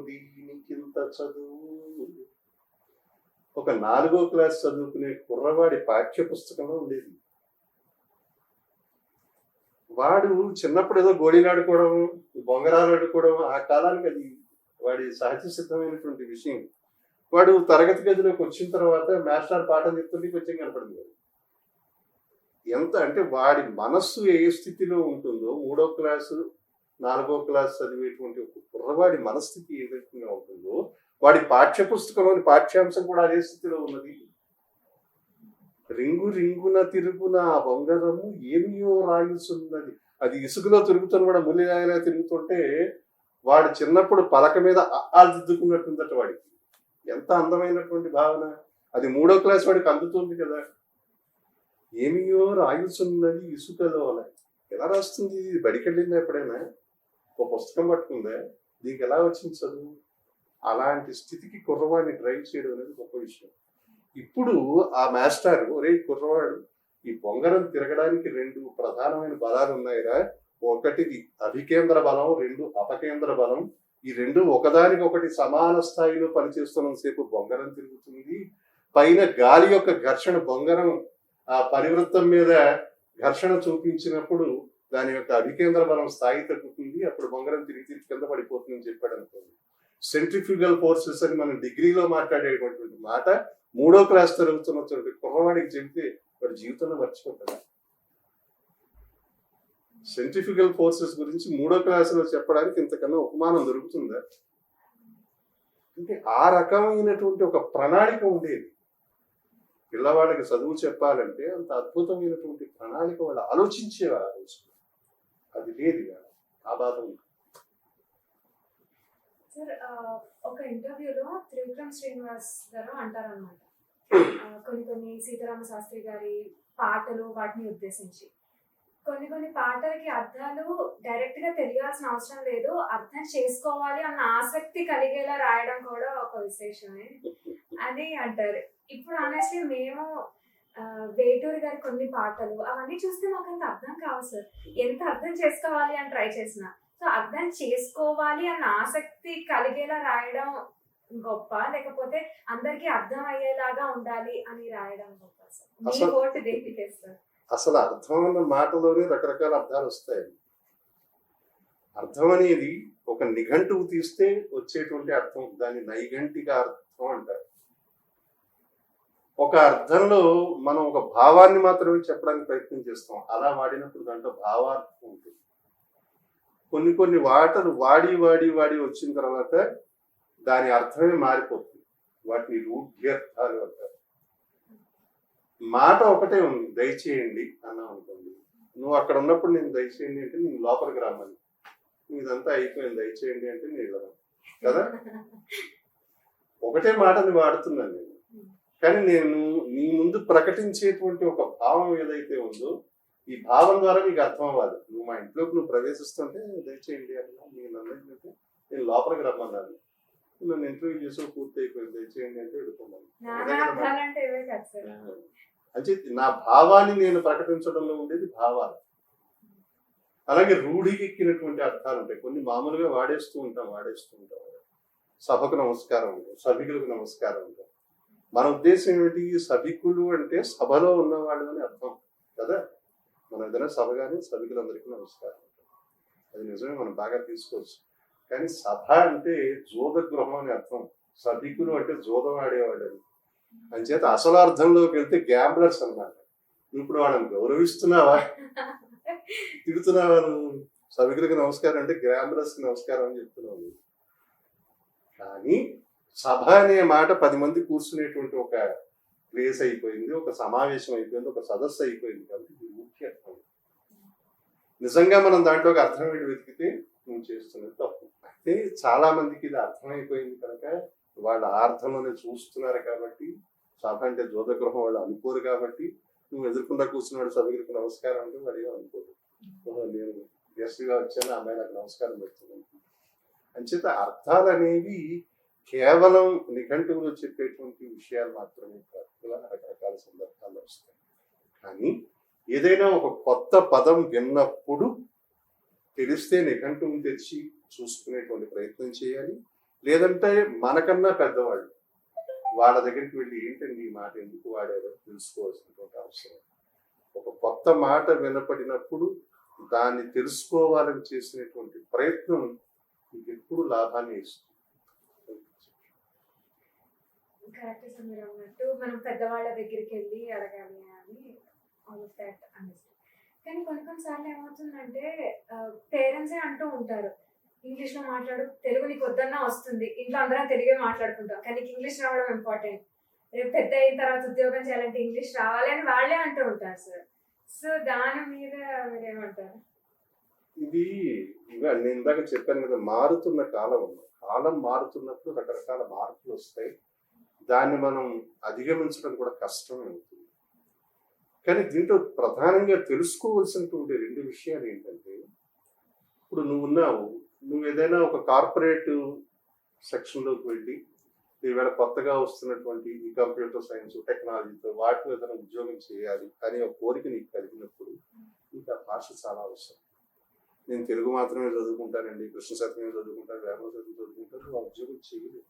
దీనికింత చదువు. ఒక 4వ క్లాస్ చదువుకునే కుర్రవాడి పాఠ్య పుస్తకంలో ఉండేది. వాడు చిన్నప్పుడు ఏదో గోళీలు ఆడుకోవడం, బొంగరాలు ఆడుకోవడం, ఆ కాలానికి అది వాడి సహజ సిద్ధమైనటువంటి విషయం. వాడు తరగతి గదిలోకి వచ్చిన తర్వాత మాస్టర్ పాఠం చెప్తుంటే కొంచెం కనపడింది. ఎంత అంటే వాడి మనస్సు ఏ స్థితిలో ఉంటుందో 3వ క్లాసు 4వ క్లాస్ చదివేటువంటి ఒక కుర్రవాడి మనస్థితి ఏ విధంగా ఉంటుందో వాడి పాఠ్య పుస్తకంలోని పాఠ్యాంశం కూడా అదే స్థితిలో ఉన్నది. రింగు రింగున తిరుగున బొంగరము ఏమియో రాయుచున్నది. అది ఇసుకలో తిరుగుతున్న కూడా ముల్లిరాయలా తిరుగుతుంటే వాడు చిన్నప్పుడు పలక మీద దిద్దుకున్నట్టుందట వాడికి. ఎంత అందమైనటువంటి భావన. అది 3వ క్లాస్ వాడికి అందుతుంది కదా. ఏమియో రాయుచున్నది ఇసుకలో. ఎలా రాస్తుంది? బడికి వెళ్ళిందా ఎప్పుడైనా? ఒక పుస్తకం పట్టుకుందా? దీనికి ఎలా వచ్చింది చదువు? అలాంటి స్థితికి కుర్రవాడిని డ్రైవ్ చేయడం అనేది గొప్ప విషయం. ఇప్పుడు ఆ మాస్టర్, ఒరే కుర్రవాడు, ఈ బొంగరం తిరగడానికి 2 ప్రధానమైన బలాలు ఉన్నాయిరా. ఒకటి అభికేంద్ర బలం, 2 అపకేంద్ర బలం. ఈ 2 ఒకదానికొకటి సమాన స్థాయిలో పనిచేస్తున్నంత సేపు బొంగరం తిరుగుతుంది. పైన గాలి యొక్క ఘర్షణ, బొంగరం ఆ పరివృత్తం మీద ఘర్షణ చూపించినప్పుడు దాని యొక్క అభికేంద్ర బలం స్థాయి తగ్గుతుంది. అప్పుడు బొంగరం తిరిగి కింద పడిపోతుందని చెప్పాడు అనుకోండి. సెంట్రిఫ్యూగల్ ఫోర్సెస్ అని మనం డిగ్రీలో మాట్లాడేటువంటి మాట 3వ క్లాస్ చదువుతున్నటువంటి కుర్రవాడికి చెబితే వాడి జీవితంలో మర్చిపోతాడు. సెంట్రిఫ్యూగల్ ఫోర్సెస్ గురించి 3వ క్లాసులో చెప్పడానికి ఇంతకన్నా ఉపమానం దొరుకుతుందా? అంటే ఆ రకమైనటువంటి ఒక ప్రణాళిక ఉండేది. పిల్లవాళ్ళకి చదువు చెప్పాలంటే అంత అద్భుతమైనటువంటి ప్రణాళిక వాళ్ళు ఆలోచించేవారు. ఆ రోజు అది లేదు. ఆ బాధ ఉంది. సార్ ఒక ఇంటర్వ్యూలో త్రివిక్రమ్ శ్రీనివాస్ గారు అంటారనమాట, కొన్ని సీతారామ శాస్త్రి గారి పాటలు వాటిని ఉద్దేశించి కొన్ని పాటలకి అర్థాలు డైరెక్ట్ గా తెలియాల్సిన అవసరం లేదు, అర్థం చేసుకోవాలి అన్న ఆసక్తి కలిగేలా రాయడం కూడా ఒక విశేషమే అని అంటారు. ఇప్పుడు ఆనెస్ట్లీ మేము వేటూరి గారి కొన్ని పాటలు అవన్నీ చూస్తే మాకు అంత అర్థం కావు సార్. ఎంత అర్థం చేసుకోవాలి అని ట్రై చేసిన, సో అర్థం చేసుకోవాలి అన్న ఆసక్తి కలిగేలా రాయడం గొప్ప, లేకపోతే అందరికి అర్థం అయ్యేలాగా ఉండాలి అని రాయడం గొప్ప సార్? మీ ఓటు దేనికి చేస్తారు? అసలు అర్థం అన్న మాటలోనే రకరకాల అర్థాలు వస్తాయి. అర్థం అనేది ఒక నిఘంటువు తీస్తే వచ్చేటువంటి అర్థం, దాన్ని నైఘంటిక అర్థం అంటారు. ఒక అర్థంలో మనం ఒక భావాన్ని మాత్రమే చెప్పడానికి ప్రయత్నం చేస్తాం. అలా వాడినప్పుడు దాంట్లో భావార్థం ఉంటుంది. కొన్ని వాటలు వాడి వచ్చిన తర్వాత దాని అర్థమే మారిపోతుంది. వాటిని రూఢ్యర్థాలు అంటారు. మాట ఒకటే ఉంది, దయచేయండి అన్నా ఉంటుంది. నువ్వు అక్కడ ఉన్నప్పుడు నేను దయచేయండి అంటే నేను లోపలికి రమ్మని, ఇదంతా అయిపోయింది, దయచేయండి అంటే నేను వెళ్ళను కదా. ఒకటే మాటని వాడుతున్నాను నేను. కానీ నేను నీ ముందు ప్రకటించేటువంటి ఒక భావం ఏదైతే ఉందో, ఈ భావం ద్వారా నీకు అర్థం అవ్వాలి. నువ్వు మా ఇంట్లోకి నువ్వు ప్రవేశిస్తుంటే దయచేయండి అన్నా, నేను అన్నట్టు నేను లోపలికి రమ్మన్నాను. నన్ను ఇంటర్వ్యూ చేసి పూర్తి అయిపోయింది, దయచేయండి అంటే వెళ్ళిపోమని. అంటే నా భావాన్ని నేను ప్రకటించడంలో ఉండేది భావాలు. అలాగే రూఢికి ఎక్కినటువంటి అర్థాలు ఉంటాయి. కొన్ని మామూలుగా వాడేస్తూ ఉంటాం. సభకు నమస్కారం ఉంటాం, సభికులకు నమస్కారం ఉంటాం. మన ఉద్దేశం ఏమిటి? సభికులు అంటే సభలో ఉన్నవాళ్ళు అని అర్థం కదా. మన ఏదైనా సభ కానీ సభికులందరికీ నమస్కారం ఉంటాం. అది నిజమే, మనం బాగా తీసుకోవచ్చు. కానీ సభ అంటే జోద గృహం అని అర్థం. సభికులు అంటే జోదం ఆడేవాళ్ళు అని. అంచేత అసలు అర్థంలోకి వెళ్తే గ్యాంబ్లర్స్ అన్నమాట. ఇప్పుడు వాళ్ళని గౌరవిస్తున్నావా, తిడుతున్నావా? నువ్వు సభికులకు నమస్కారం అంటే గ్యాంబ్లర్స్ కి నమస్కారం అని చెప్తున్నావు. కానీ సభ అనే మాట 10 మంది కూర్చునేటువంటి ఒక ప్లేస్ అయిపోయింది, ఒక సమావేశం అయిపోయింది, ఒక సదస్సు అయిపోయింది. కాబట్టి ఇది ముఖ్య అర్థం. నిజంగా మనం దాంట్లో ఒక అర్థం ఏంటి వెతికితే నువ్వు చేస్తున్నది తప్పు. అయితే చాలా మందికి ఇది అర్థమైపోయింది కనుక వాళ్ళు ఆ అర్థంలోనే చూస్తున్నారు. కాబట్టి సభ అంటే జోదగృహం వాళ్ళు అనుకోరు. కాబట్టి నువ్వు ఎదుర్కొండా కూర్చున్నాడు సభ్యులకు నమస్కారం అంటే వాడు ఏమో అనుకోరు. నేను గెస్ట్గా వచ్చాను, ఆ అమ్మాయి నాకు నమస్కారం పెడుతున్నాను. అంచేత అర్థాలు అనేవి కేవలం నిఘంటువులో చెప్పేటువంటి విషయాలు మాత్రమే కాదు, ఇలా రకరకాల సందర్భాలు వస్తాయి. కానీ ఏదైనా ఒక కొత్త పదం విన్నప్పుడు తెలిస్తే నిఘంటువుని తెచ్చి చూసుకునేటువంటి ప్రయత్నం చేయాలి. లేదంటే మనకన్నా పెద్దవాళ్ళు వాళ్ళ దగ్గరికి వెళ్ళి ఏంటండి ఈ మాట ఎందుకు వాడారో తెలుసుకోవాల్సినటువంటి అవసరం. ఒక కొత్త మాట వినపడినప్పుడు దాన్ని తెలుసుకోవాలని చేసినటువంటి ప్రయత్నం మీకు ఎప్పుడు లాభాన్ని ఇస్తుంది. కరెక్ట్ సార్, మీరు అన్నట్టు మనం పెద్దవాళ్ళ దగ్గరికి వెళ్ళి అడగాలి అని ఆల్ ఆఫ్ దాట్ అనేసి. కానీ కొన్నిసార్లు ఏమవుతుందంటే పేరెంట్సే అంటూ ఉంటారు, ఇంగ్లీష్లో మాట్లాడు, తెలుగు నీకు వద్దన్నా వస్తుంది, ఇంట్లో అందరం తెలుగే మాట్లాడుకుంటాం, కానీ నీకు ఇంగ్లీష్ రావడం ఇంపార్టెంట్, రేపు పెద్ద అయిన తర్వాత ఉద్యోగం చేయాలంటే ఇంగ్లీష్ రావాలి అని వాళ్ళే అంటూ ఉంటారు సార్. సో దాని మీద మీరేమంటారు? ఇది నేను ఇందాక చెప్పాను కదా, మారుతున్న కాలం మారుతున్నప్పుడు రకరకాల మార్పులు వస్తాయి. దాన్ని మనం అధిగమించడం కూడా కష్టమే అవుతుంది. కానీ దీంట్లో ప్రధానంగా తెలుసుకోవాల్సినటువంటి 2 విషయాలు ఏంటంటే, ఇప్పుడు నువ్వు ఏదైనా ఒక కార్పొరేట్ సెక్షన్లోకి వెళ్ళి ఈవేళ కొత్తగా వస్తున్నటువంటి ఈ కంప్యూటర్ సైన్స్ టెక్నాలజీతో వాటిలో ఏదైనా ఉద్యోగం చేయాలి అనే ఒక కోరిక నీకు కలిగినప్పుడు నీకు ఆ భాష చాలా అవసరం. నేను తెలుగు మాత్రమే చదువుకుంటానండి, కృష్ణ సత్యమే చదువుకుంటాను, వేమన సత్యం చదువుకుంటాను, ఆ ఉద్యోగం చేయలేదు.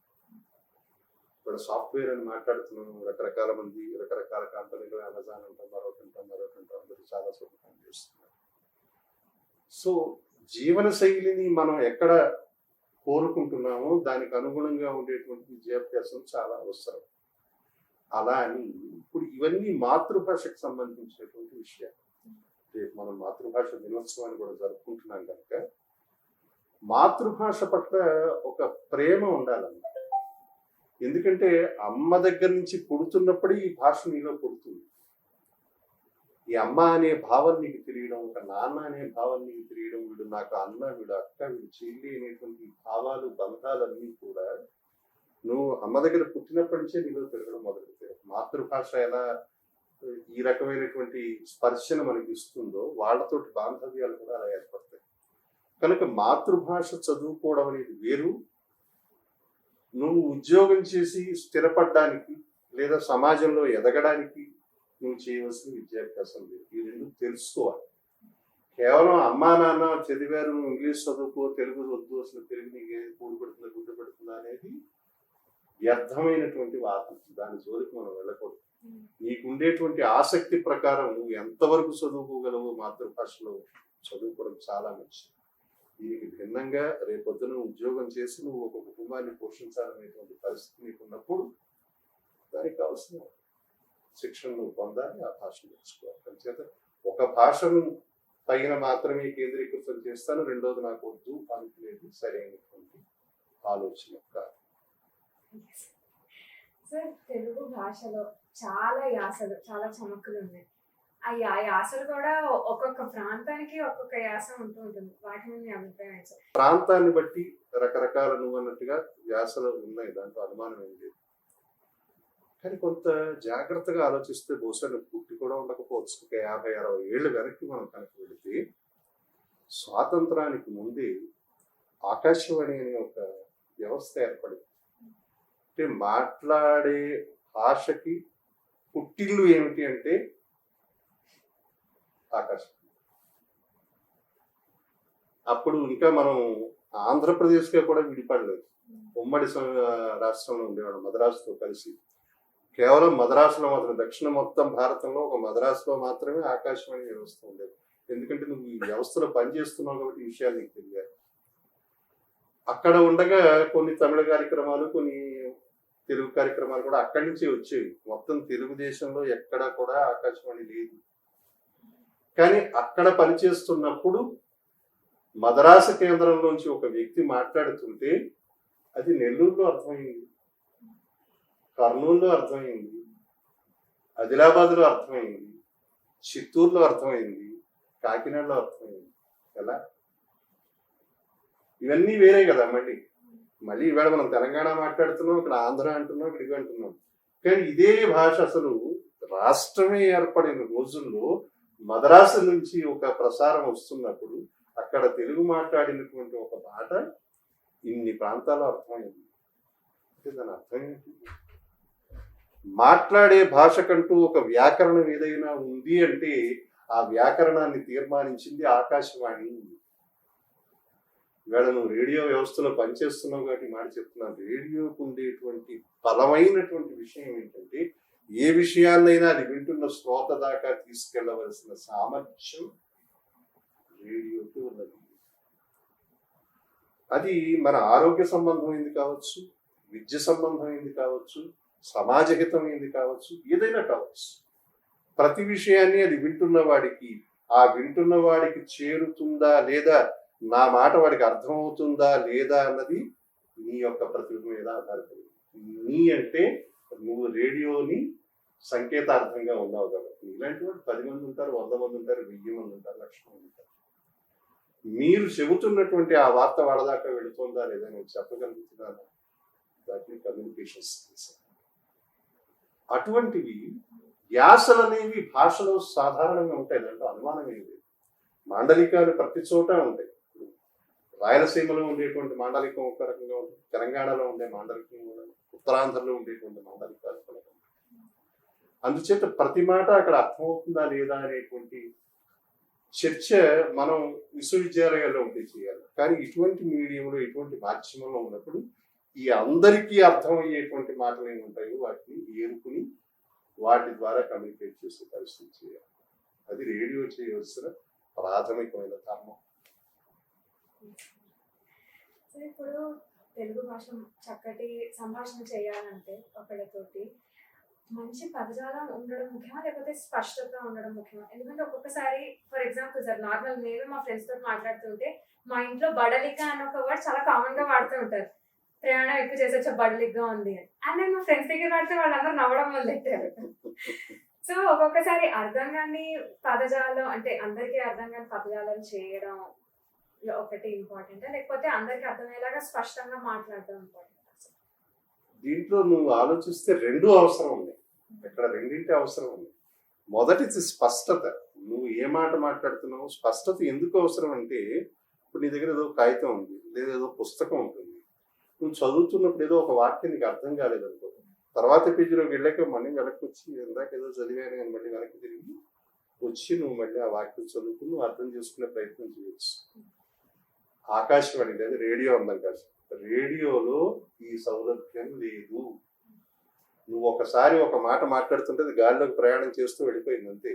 ఇప్పుడు సాఫ్ట్వేర్ అని మాట్లాడుతున్నాను, రకరకాల మంది రకరకాల కంపెనీలు, అమెజాన్ అంటాం, మరొకంటాం అందరూ చాలా చోట్ల పనిచేస్తున్నారు. సో జీవన శైలిని మనం ఎక్కడ కోరుకుంటున్నామో దానికి అనుగుణంగా ఉండేటువంటి విద్యాభ్యాసం చాలా అవసరం. అలా అని ఇప్పుడు ఇవన్నీ మాతృభాషకు సంబంధించినటువంటి విషయాలు. రేపు మనం మాతృభాష దినోత్సవాన్ని కూడా జరుపుకుంటున్నాం కనుక మాతృభాష పట్ల ఒక ప్రేమ ఉండాలన్నమాట. ఎందుకంటే అమ్మ దగ్గర నుంచి పుడుతున్నప్పుడే ఈ భాష నీలో పుడుతుంది. ఈ అమ్మ అనే భావం నీకు తెలియడం, ఒక నాన్న అనే భావం నీకు తెలియడం, వీడు నాకు అన్న, వీడు అక్క, వీడు చెల్లి అనేటువంటి భావాలు బంధాలన్నీ కూడా నువ్వు అమ్మ దగ్గర పుట్టినప్పటి నుంచే నీలో పెరగడం మొదలుపెట్టారు. మాతృభాష ఎలా ఈ రకమైనటువంటి స్పర్శను మనకి ఇస్తుందో వాళ్ళతోటి బాంధవ్యాలు కూడా అలా ఏర్పడతాయి. కనుక మాతృభాష చదువుకోవడం అనేది వేరు, నువ్వు ఉద్యోగం చేసి స్థిరపడడానికి లేదా సమాజంలో ఎదగడానికి నువ్వు చేయవలసిన విద్యాభ్యాసం లేదు. ఈ 2 తెలుసుకోవాలి. కేవలం అమ్మా నాన్న చదివారు, నువ్వు ఇంగ్లీష్ చదువుకో, తెలుగు వద్దు, అసలు తెలుగు నీకు కూడు పెడుతుందా గుడ్డు పెడుతుందా అనేది వ్యర్థమైనటువంటి వాదన. దాని జోలికి మనం వెళ్ళకూడదు. నీకుండేటువంటి ఆసక్తి ప్రకారం నువ్వు ఎంతవరకు చదువుకోగలవు మాతృభాషలో చదువుకోవడం చాలా మంచిది. దీనికి భిన్నంగా రేపొద్దున ఉద్యోగం చేసి నువ్వు ఒక కుటుంబాన్ని పోషించాలనేటువంటి పరిస్థితి నీకు ఉన్నప్పుడు దానికి కావాల్సిన శిక్షణను పొందాలి, ఆ భాషను నేర్చుకోవాలి. అంచేత ఒక భాషను పైన మాత్రమే కేంద్రీకృతం చేస్తాను, రెండోది నాకు వద్దు అనుకునేది సరైనటువంటి ఆలోచన కాదు. సార్, తెలుగు భాషలో చాలా యాసలు, చాలా చమక్కులు ఉన్నాయి. ఆ యాసలు కూడా ఒక్కొక్క ప్రాంతానికి ఒక్కొక్క యాస ఉంటూ ఉంటుంది. వాటి మీద మీ అభిప్రాయం సార్? ప్రాంతాన్ని బట్టి రకరకాల నువ్వు అన్నట్టుగా యాసలు ఉన్నాయి, దాంట్లో అనుమానం ఏం లేదు. కానీ కొంత జాగ్రత్తగా ఆలోచిస్తే బహుశా పుట్టి కూడా ఉండకపోవచ్చు. ఒక 50-60 ఏళ్ళు వెనక్కి మనం కనుక వెళితే స్వాతంత్రానికి ముందే ఆకాశవాణి అనే ఒక వ్యవస్థ ఏర్పడింది. అంటే మాట్లాడే భాషకి పుట్టిల్లు ఏమిటి అంటే ఆకాశం. అప్పుడు ఇంకా మనం ఆంధ్రప్రదేశ్గా కూడా విడిపడలేదు. ఉమ్మడి రాష్ట్రంలో ఉండేవాడు మద్రాసుతో కలిసి. కేవలం మద్రాసులో మాత్రం, దక్షిణ మొత్తం భారతంలో ఒక మద్రాసులో మాత్రమే ఆకాశవాణి వ్యవస్థ ఉండేది. ఎందుకంటే నువ్వు ఈ వ్యవస్థలో పనిచేస్తున్నావు కాబట్టి ఈ విషయాలు నీకు తెలియాలి. అక్కడ ఉండగా కొన్ని తమిళ కార్యక్రమాలు, కొన్ని తెలుగు కార్యక్రమాలు కూడా అక్కడి నుంచే వచ్చేవి. మొత్తం తెలుగుదేశంలో ఎక్కడా కూడా ఆకాశవాణి లేదు. కానీ అక్కడ పనిచేస్తున్నప్పుడు మద్రాసు కేంద్రంలోంచి ఒక వ్యక్తి మాట్లాడుతుంటే అది నెల్లూరులో అర్థమైంది, కర్నూలులో అర్థమైంది, ఆదిలాబాద్లో అర్థమైంది, చిత్తూరులో అర్థమైంది, కాకినాడలో అర్థమైంది. ఎలా? ఇవన్నీ వేరే కదా. మళ్ళీ ఇవాళ మనం తెలంగాణ మాట్లాడుతున్నాం, ఇక్కడ ఆంధ్ర అంటున్నాం, ఇక్కడ ఇవి అంటున్నాం. కానీ ఇదే భాష అసలు రాష్ట్రమే ఏర్పడిన రోజుల్లో మద్రాసు నుంచి ఒక ప్రసారం వస్తున్నప్పుడు అక్కడ తెలుగు మాట్లాడినటువంటి ఒక మాట ఇన్ని ప్రాంతాల్లో అర్థమైంది. దాని అర్థం ఏంటి? మాట్లాడే భాషకంటూ ఒక వ్యాకరణం ఏదైనా ఉంది అంటే ఆ వ్యాకరణాన్ని తీర్మానించింది ఆకాశవాణి. ఇవాళ నువ్వు రేడియో వ్యవస్థలో పనిచేస్తున్నావు కాబట్టి మాట చెప్తున్నాను. రేడియోకు ఉండేటువంటి బలమైనటువంటి విషయం ఏంటంటే ఏ విషయాన్నైనా అది వింటున్న శ్రోత దాకా తీసుకెళ్లవలసిన సామర్థ్యం రేడియోకి ఉన్నది. అది మన ఆరోగ్య సంబంధమైంది కావచ్చు, విద్య సంబంధమైంది కావచ్చు, సమాజహితమైంది కావచ్చు, ఏదైనా కావచ్చు. ప్రతి విషయాన్ని అది వింటున్న వాడికి చేరుతుందా లేదా, నా మాట వాడికి అర్థమవుతుందా లేదా అన్నది నీ యొక్క ప్రతిభ మీద ఆధారపడి. నీ అంటే నువ్వు రేడియోని సంకేతార్థంగా ఉన్నావు కాబట్టి. ఇలాంటి వాడు 10 మంది ఉంటారు, 100 మంది ఉంటారు, 1000 మంది ఉంటారు, 1,00,000 మంది ఉంటారు. మీరు చెబుతున్నటువంటి ఆ వార్త వాడదాకా వెళుతుందా లేదా నేను చెప్పగలుగుతున్నాను. దాన్ని కమ్యూనికేషన్ స్కిల్స్. అటువంటివి యాసలు అనేవి భాషలో సాధారణంగా ఉంటాయి, దాంట్లో అనుమానం ఏం లేదు. మాండలికాలు ప్రతి చోట ఉంటాయి. రాయలసీమలో ఉండేటువంటి మాండలికం ఒక రకంగా ఉంటుంది, తెలంగాణలో ఉండే మాండలికం కూడా, ఉత్తరాంధ్రలో ఉండేటువంటి మాండలికాలు కూడా. అందుచేత ప్రతి మాట అక్కడ అర్థమవుతుందా లేదా అనేటువంటి చర్చ మనం విశ్వవిద్యాలయాల్లో ఉంటే చేయాలి. కానీ ఇటువంటి మీడియంలో, ఇటువంటి మాధ్యమంలో ఉన్నప్పుడు ఈ అందరికీ అర్థమయ్యేటువంటి మాటలు ఏమి ఉంటాయో వాటిని ఏరుకుని వాటి ద్వారా కమ్యూనికేట్ చేసే పరిస్థితి చేయాలి. అది రేడియో చేయవలసిన ప్రాథమికమైన ధర్మం. ఇప్పుడు తెలుగు భాష చక్కటి సంభాషణ చేయాలంటే ఒకళ్ళతోటి మంచి పదజాలం ఉండడం ముఖ్యమా, లేకపోతే స్పష్టత ఉండడం ముఖ్యమా? ఎందుకంటే ఒక్కొక్కసారి ఫర్ ఎగ్జాంపుల్ సార్, నార్మల్ నేను మా ఫ్రెండ్స్ తోటి మాట్లాడుతుంటే మా ఇంట్లో బడలిక అన్న ఒక వర్డ్ చాలా కామన్ గా వాడుతూ ఉంటారు. ప్రయాణం ఎక్కువ చేసొచ్చా బడలిగ్గా ఉంది అని. అండ్ నేను మా ఫ్రెండ్స్ దగ్గర వాడితే వాళ్ళందరూ నవ్వడం మొదలెట్టారు. సో ఒక్కొక్కసారి అర్థం కాని పదజాలం, అంటే అందరికీ అర్థం కాని పదజాలం చేయడం ఒకటి ఇంపార్టెంట్, లేకపోతే అందరికి అర్థమయ్యేలాగా స్పష్టంగా మాట్లాడడం ఇంపార్టెంట్? దీంట్లో నువ్వు ఆలోచిస్తే రెండు అవసరం ఉంది. ఇక్కడ రెండింటి అవసరం ఉంది. మొదటిది స్పష్టత. నువ్వు ఏ మాట మాట్లాడుతున్నావు, స్పష్టత ఎందుకు అవసరం అంటే, ఇప్పుడు నీ దగ్గర ఏదో కాగితం ఉంది, లేదా ఏదో పుస్తకం ఉంటుంది. నువ్వు చదువుతున్నప్పుడు ఏదో ఒక వాక్యం నీకు అర్థం కాలేదనుకో, తర్వాత పేజీలోకి వెళ్ళాక మళ్ళీ వెనక్కి వచ్చి ఇందాక ఏదో చదివాను అని మళ్ళీ వెనక్కి తిరిగి వచ్చి నువ్వు మళ్ళీ ఆ వాక్యం చదువుకుని నువ్వు అర్థం చేసుకునే ప్రయత్నం చేయొచ్చు. ఆకాశవాణి లేదు, రేడియో అందం కాదు. రేడియోలో ఈ సౌలభ్యం లేదు. నువ్వు ఒకసారి ఒక మాట మాట్లాడుతుంటే అది గాలిలోకి ప్రయాణం చేస్తూ వెళ్ళిపోయింది అంతే.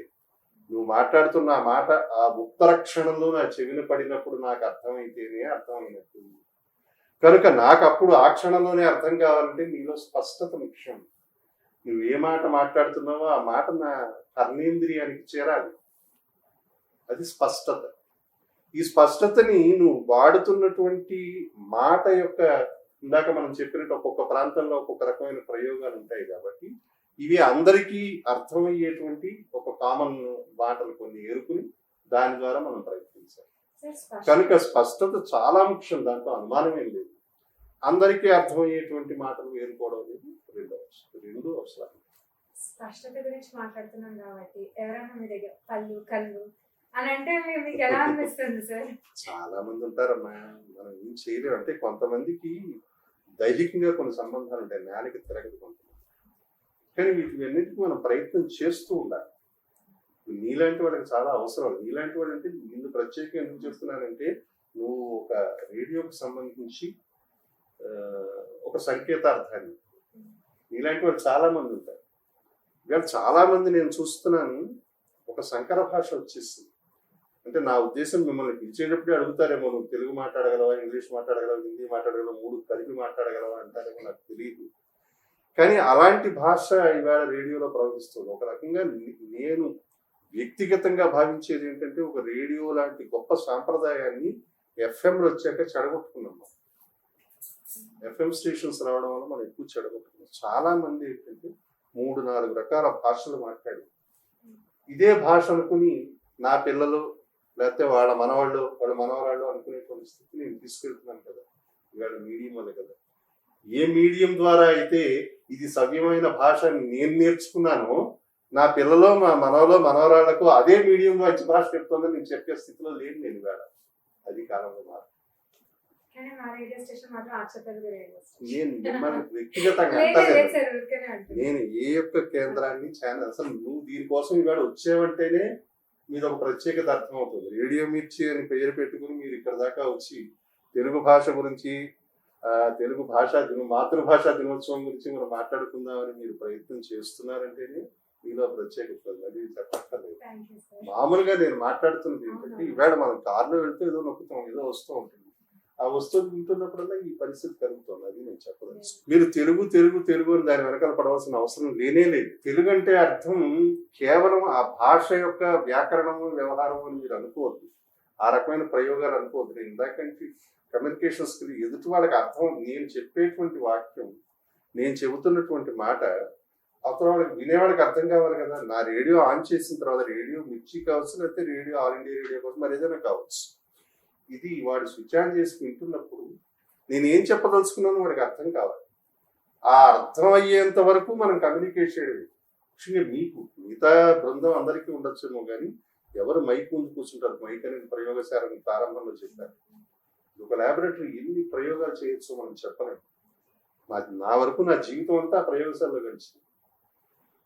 నువ్వు మాట్లాడుతున్న ఆ మాట ఆ ఉత్తర క్షణంలో నా చెవిన పడినప్పుడు నాకు అర్థమైతేనే అర్థమైనట్టు. కనుక నాకు అప్పుడు ఆ క్షణంలోనే అర్థం కావాలంటే నీలో స్పష్టత ముఖ్యం. నువ్వు ఏ మాట మాట్లాడుతున్నావో ఆ మాట నా కర్ణేంద్రియానికి చేరాలి. అది స్పష్టత. ఈ స్పష్టతని నువ్వు వాడుతున్నటువంటి మాట యొక్క, ఇందాక మనం చెప్పినట్టు ఒక్కొక్క ప్రాంతంలో ఒక్కొక్క రకమైన ప్రయోగాలు ఉంటాయి కాబట్టి ఇవి అందరికీ అర్థమయ్యేటువంటి ఒక కామన్ మాటలు కొన్ని ఏరుకుని దాని ద్వారా మనం ప్రయత్నించాలి. కనుక స్పష్టత చాలా ముఖ్యం, దాంట్లో అనుమానమేం లేదు. అందరికీ అర్థమయ్యేటువంటి మాటలు ఏరుకోవడం అనేది రెండు అవసరం. స్పష్టత గురించి మాట్లాడుతున్నాం కాబట్టి ఎవరైనా మీ దగ్గర పళ్ళు కళ్ళు అని అంటే మీకు ఎలా అనిపిస్తుంది సార్? చాలా మంది ఉంటారమ్మా, మనం ఏం చేయలేము. అంటే కొంతమందికి దైహికంగా కొన్ని సంబంధాలు ఉంటాయి, నాలుక తిరగదు కొంతమంది. కానీ వీటివన్నిటికీ మనం ప్రయత్నం చేస్తూ ఉండాలి. నీలాంటి వాళ్ళకి చాలా అవసరం. నీలాంటి వాడు అంటే నిన్ను ప్రత్యేకంగా ఎందుకు చెప్తున్నానంటే, నువ్వు ఒక రేడియోకి సంబంధించి ఒక సంకేతార్థాన్ని, నీలాంటి వాళ్ళు చాలా మంది ఉంటారు. ఇవాళ చాలా మంది నేను చూస్తున్నాను, ఒక సంకర భాష వచ్చేసింది. అంటే నా ఉద్దేశం, మిమ్మల్ని పిలిచేటప్పుడే అడుగుతారేమో, నువ్వు తెలుగు మాట్లాడగలవా, ఇంగ్లీష్ మాట్లాడగలవా, హిందీ మాట్లాడగలవా, 3 కలిపి మాట్లాడగలవా అంటారేమో, నాకు తెలియదు. కానీ అలాంటి భాష ఇవాళ రేడియోలో ప్రవహిస్తుంది. ఒక రకంగా నేను వ్యక్తిగతంగా భావించేది ఏంటంటే, ఒక రేడియో లాంటి గొప్ప సాంప్రదాయాన్ని ఎఫ్ఎంలు వచ్చాక చెడగొట్టుకున్నాం. ఎఫ్ఎం స్టేషన్స్ రావడం వల్ల మనం ఎక్కువ చెడగొట్టుకున్నాం. చాలా మంది ఏంటంటే 3-4 రకాల భాషలు మాట్లాడి ఇదే భాష అనుకుని నా పిల్లలు లేకపోతే వాళ్ళ మనవాళ్ళు వాళ్ళ మనవరాళ్ళు అనుకునేటువంటి స్థితి నేను తీసుకెళ్తున్నాను కదా. ఇవాళ మీడియం వల్ల కదా. ఏ మీడియం ద్వారా అయితే ఇది సవ్యమైన భాష నేను నేర్చుకున్నానో, నా పిల్లలో మా మనవరాళ్లకు అదే మీడియం వచ్చి భాష చెప్తుందని నేను చెప్పే స్థితిలో లేను నేను ఇవాళ. అది కాలంలో మారు. నేను మిమ్మల్ని వ్యక్తిగతంగా నేను ఏ యొక్క కేంద్రాన్ని ఛానల్, అసలు నువ్వు దీనికోసం ఇవాళ వచ్చేవంటేనే మీద ఒక ప్రత్యేకత అర్థమవుతుంది. రేడియో మిర్చి అని పేరు పెట్టుకుని మీరు ఇక్కడ దాకా వచ్చి తెలుగు భాష గురించి, తెలుగు మాతృభాషా దినోత్సవం గురించి మనం మాట్లాడుకుందామని మీరు ప్రయత్నం చేస్తున్నారంటేనే మీలో ప్రత్యేకత. అది చెప్పక్కర్లేదు. మామూలుగా నేను మాట్లాడుతున్నది ఏంటంటే, ఈవేళ మనం కారులో వెళ్తే ఏదో నొక్కుతాం, ఏదో వస్తూ ఉంటుంది. ఆ వస్తువు వింటున్నప్పుడల్లా ఈ పరిస్థితి కలుగుతుంది. అది నేను చెప్పదలుచు. మీరు తెలుగు తెలుగు తెలుగు అని దాని వెనకాల పడవలసిన అవసరం లేనే లేదు. తెలుగు అంటే అర్థం కేవలం ఆ భాష యొక్క వ్యాకరణము వ్యవహారం అని మీరు అనుకోవద్దు. ఆ రకమైన ప్రయోగాలు అనుకోవద్దు. నేను ఇందాకంటే కమ్యూనికేషన్ స్కిల్, ఎదుటి వాళ్ళకి అర్థం, నేను చెప్పేటువంటి వాక్యం, నేను చెబుతున్నటువంటి మాట అవతల వాళ్ళకి వినేవాళ్ళకి అర్థం కావాలి కదా. నా రేడియో ఆన్ చేసిన తర్వాత రేడియో మిర్చి కావచ్చు, లేకపోతే రేడియో ఆల్ ఇండియా రేడియో కావచ్చు, మరి ఏదైనా కావచ్చు, ఇది వాడు స్విచ్ ఆన్ చేసి వింటున్నప్పుడు నేనేం చెప్పదలుచుకున్నాను వాడికి అర్థం కావాలి. ఆ అర్థం అయ్యేంత వరకు మనం కమ్యూనికేట్ చేయడం. ముఖ్యంగా మీకు మిగతా బృందం అందరికీ ఉండొచ్చేమో కానీ, ఎవరు మైక్ ముందు కూర్చుంటారు. మైక్ అనేది ప్రయోగశాలని ప్రారంభంలో చెప్పారు. ఒక ల్యాబొరేటరీ ఎన్ని ప్రయోగాలు చేయొచ్చో మనం చెప్పలేము. నా వరకు నా జీవితం అంతా ప్రయోగశాలలో గడిచింది.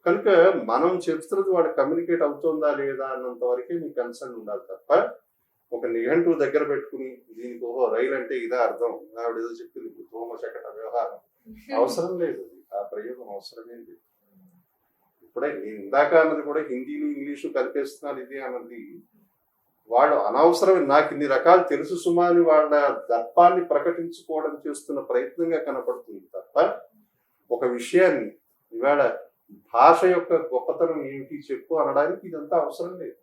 కనుక మనం చెప్తున్నది వాడు కమ్యూనికేట్ అవుతుందా లేదా అన్నంత వరకే మీ కన్సర్న్ ఉండాలి తప్ప, ఒక నిఘంటువు దగ్గర పెట్టుకుని దీనికి ఓహో రైలు అంటే ఇదే అర్థం, ఆవిడ ఏదో చెప్పింది హోమశకట వ్యవహారం, అవసరం లేదు. ఆ ప్రయోగం అవసరమే లేదు. ఇప్పుడే నేను ఇందాక అన్నది కూడా హిందీలు ఇంగ్లీషు కలిపేస్తున్నాను ఇది అన్నది వాడు అనవసరమే. నాకు ఇన్ని రకాలు తెలుసు సుమా అని వాళ్ళ దర్పాన్ని ప్రకటించుకోవడం చేస్తున్న ప్రయత్నంగా కనపడుతుంది తప్ప, ఒక విషయాన్ని ఇవాళ భాష యొక్క గొప్పతనం ఏమిటి చెప్పు అనడానికి ఇదంతా అవసరం లేదు.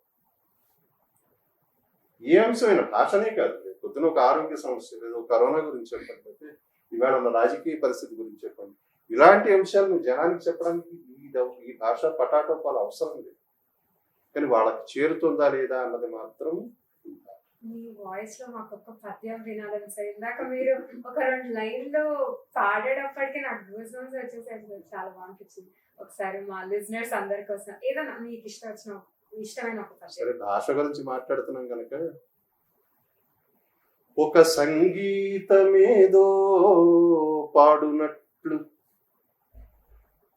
ఏ అంశమైన భాషనే కాదు, పొద్దున ఒక ఆరోగ్య సమస్య, లేదా కరోనా గురించి చెప్పండి, ఇవాళ ఉన్న రాజకీయ పరిస్థితి గురించి చెప్పండి, ఇలాంటి అంశాలను జనానికి చెప్పడానికి ఈ భాష పటాటోపాలు అవసరం లేదు. కానీ వాళ్ళకి చేరుతుందా లేదా అన్నది మాత్రం. మీ వాయిస్ లో మాకు ఒక పద్యం వినాలని సార్. ఇందాక మీరు ఒక 2 లైన్లు పాడేటప్పటికి నాకు గూస్ బంప్స్ వచ్చేసరికి చాలా బాగుంటుంది. ఒకసారి మా లిజనర్స్ అందరి కోసం ఏదైనా మీకు ఇష్టమైన ఒక పద్యం. సరే, భాష గురించి మాట్లాడుతున్నాం కనుక, ఒక సంగీతమేదో పాడునట్లు,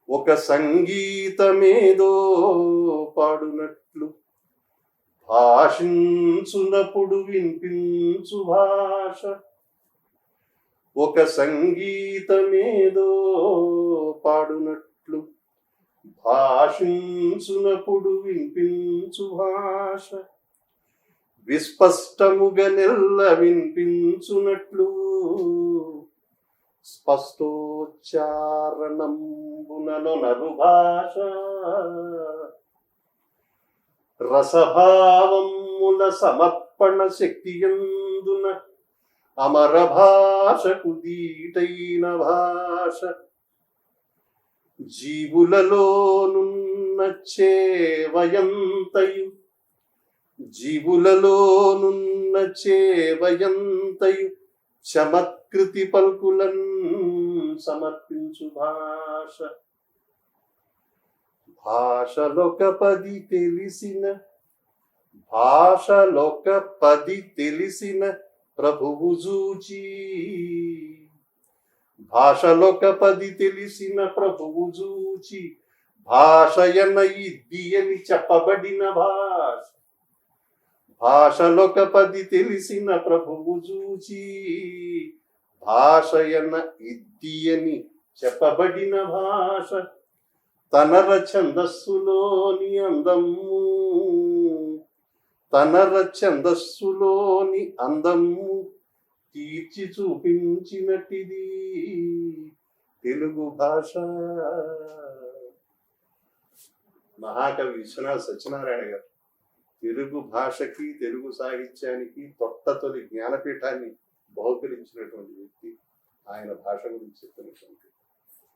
ఒక సంగీతమేదో పాడునట్లు, భాషించునప్పుడు వినిపించు భాష. ఒక సంగీతమేదో పాడునట్లు, భాషించునప్పుడు వినిపించు భాష. విస్పష్టముగా నెల్ల వినిపించునట్లు, స్పష్టోచ్చారణంబునను భాష. రసభావముల సమర్పణ శక్తియందున అమర భాషకు దీటైన భాష. జీవులలోనున్న చేవయంతయు, జీవులలోనున్న చేవయంతయు చమత్కృతి పల్కులన్ సమర్పించు భాష. భాషలొక 10 తెలిసిన, భాషలొక 10 తెలిసిన ప్రభువు జూచి, భాషలొక 10 తెలిసిన ప్రభువు జూచి, భాషయన ఇది అని చెప్పబడిన భాష, భాషలొక పది తెలిసిన ప్రభువు చూచి. భాషయన ఇది అని చెప్పబడిన భాష, తనర ఛందస్సులోని అందము, తనర ఛందస్సులోని అందము తీర్చి చూపించినటిది తెలుగు భాష. మహాకవి విశ్వనాథ్ సత్యనారాయణ గారు తెలుగు భాషకి తెలుగు సాహిత్యానికి తొలి జ్ఞానపీఠాన్ని బహుకరించినటువంటి వ్యక్తి. ఆయన భాష గురించి చెప్పినటువంటి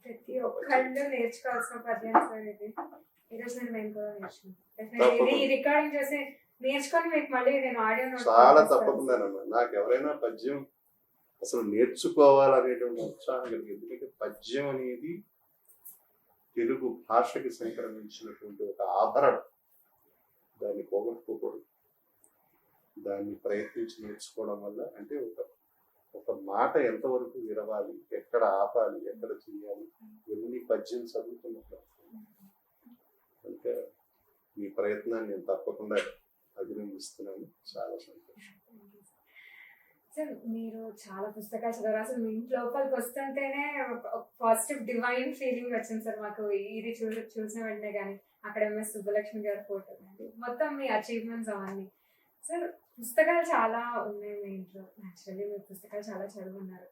ప్రతి ఒక్కళ్ళు నేర్చుకోవాల్సిన పద్యం సార్ ఇది. ఈరోజు నేను కూడా నేర్చుకున్నాను. తప్పకుండా. ఈ రికార్డింగ్ చేసి నేర్చుకొని మీకు మళ్ళీ నేను ఆడియో చాలా తప్పకుండానమ్మా. నాకు ఎవరైనా పద్యం అసలు నేర్చుకోవాలనేటువంటి ఉత్సాహం కలిగింది. ఎందుకంటే పద్యం అనేది తెలుగు భాషకి సంక్రమించినటువంటి ఒక ఆభరణం. దాన్ని పోగొట్టుకోకూడదు. దాన్ని ప్రయత్నించి నేర్చుకోవడం వల్ల అంటే ఒక మాట ఎంతవరకు విరవాలి, ఎక్కడ ఆపాలి, ఎక్కడ చేయాలి, ఎన్ని పద్యం చదువుతున్నప్పుడు. కనుక మీ ప్రయత్నాన్ని నేను తప్పకుండా అభినందిస్తున్నాను. చాలా సంతోషం. సార్ మీరు చాలా పుస్తకాలు చదివారు. అసలు మీ ఇంటి లోపలికి వస్తుంటేనే పాజిటివ్ డివైన్ ఫీలింగ్ వచ్చింది సార్ మాకు. ఇది చూసిన వెంటనే కానీ అక్కడ ఎంఎస్ సుబ్బలక్ష్మి గారి ఫోటో కానీ మొత్తం మీ అచీవ్మెంట్స్ అవన్నీ. సార్ పుస్తకాలు చాలా ఉన్నాయి మీ ఇంట్లో. యాక్చువల్లీ మీరు పుస్తకాలు చాలా చదువున్నారు.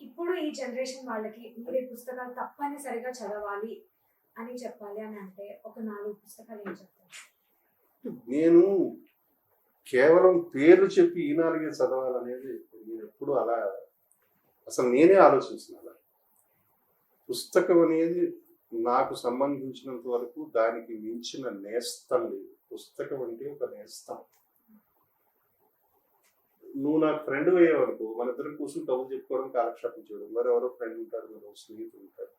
ఇప్పుడు ఈ జనరేషన్ వాళ్ళకి మీరు ఈ పుస్తకాలు తప్పనిసరిగా చదవాలి అని చెప్పాలి అని అంటే ఒక 4 పుస్తకాలు ఏం చెప్తారు? నేను కేవలం పేర్లు చెప్పి ఈ 4 చదవాలనేది నేను ఎప్పుడు అలా అసలు నేనే ఆలోచించిన. అలా పుస్తకం అనేది నాకు సంబంధించినంత వరకు దానికి మించిన నేస్తం లేదు. పుస్తకం అంటే ఒక నేస్తం. నువ్వు నాకు ఫ్రెండ్ అయ్యేవరకు మన ఇద్దరు కూర్చుని కబుర్లు చెప్పుకోవడం, కాలక్షేపం చేయడం, మరెవరో ఫ్రెండ్ ఉంటారు, మరో స్నేహితులు ఉంటారు.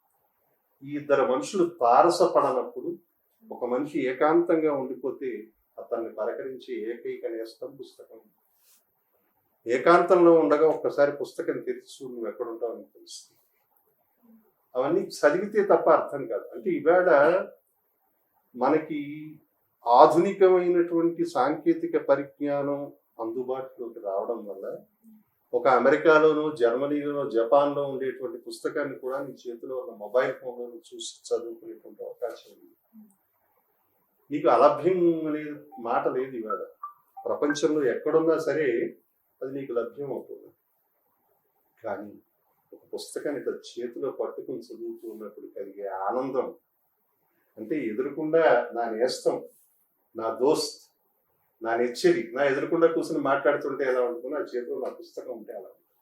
ఈ 2 మనుషులు తారసపడనప్పుడు ఒక మనిషి ఏకాంతంగా ఉండిపోతే అతన్ని పలకరించే ఏకైక నేస్తం పుస్తకం. ఏకాంతంలో ఉండగా ఒక్కసారి పుస్తకం తెరిచి నువ్వు ఎక్కడుంటావు అని తెలుస్తుంది. అవన్నీ చదివితే తప్ప అర్థం కాదు. అంటే ఇవాళ మనకి ఆధునికమైనటువంటి సాంకేతిక పరిజ్ఞానం అందుబాటులోకి రావడం వల్ల ఒక అమెరికాలోనో, జర్మనీలోనో, జపాన్లో ఉండేటువంటి పుస్తకాన్ని కూడా నీ చేతిలో ఉన్న మొబైల్ ఫోన్లో చూసి చదువుకునేటువంటి అవకాశం ఉంది. నీకు అలభ్యం అనే మాట లేదు. ఇవాళ ప్రపంచంలో ఎక్కడున్నా సరే అది నీకు లభ్యం అవుతుంది. కానీ ఒక పుస్తకాన్ని చేతిలో పట్టుకుని చదువుతూ ఉన్నప్పుడు కలిగే ఆనందం అంటే ఎదురుకుండా నా నేస్తం, నా దోస్త్, నా నెచ్చరి నా ఎదురుకుండా కూర్చొని మాట్లాడుతుంటే ఎలా ఉంటుందో నా చేతిలో నా పుస్తకం ఉంటే అలా ఉంటుంది.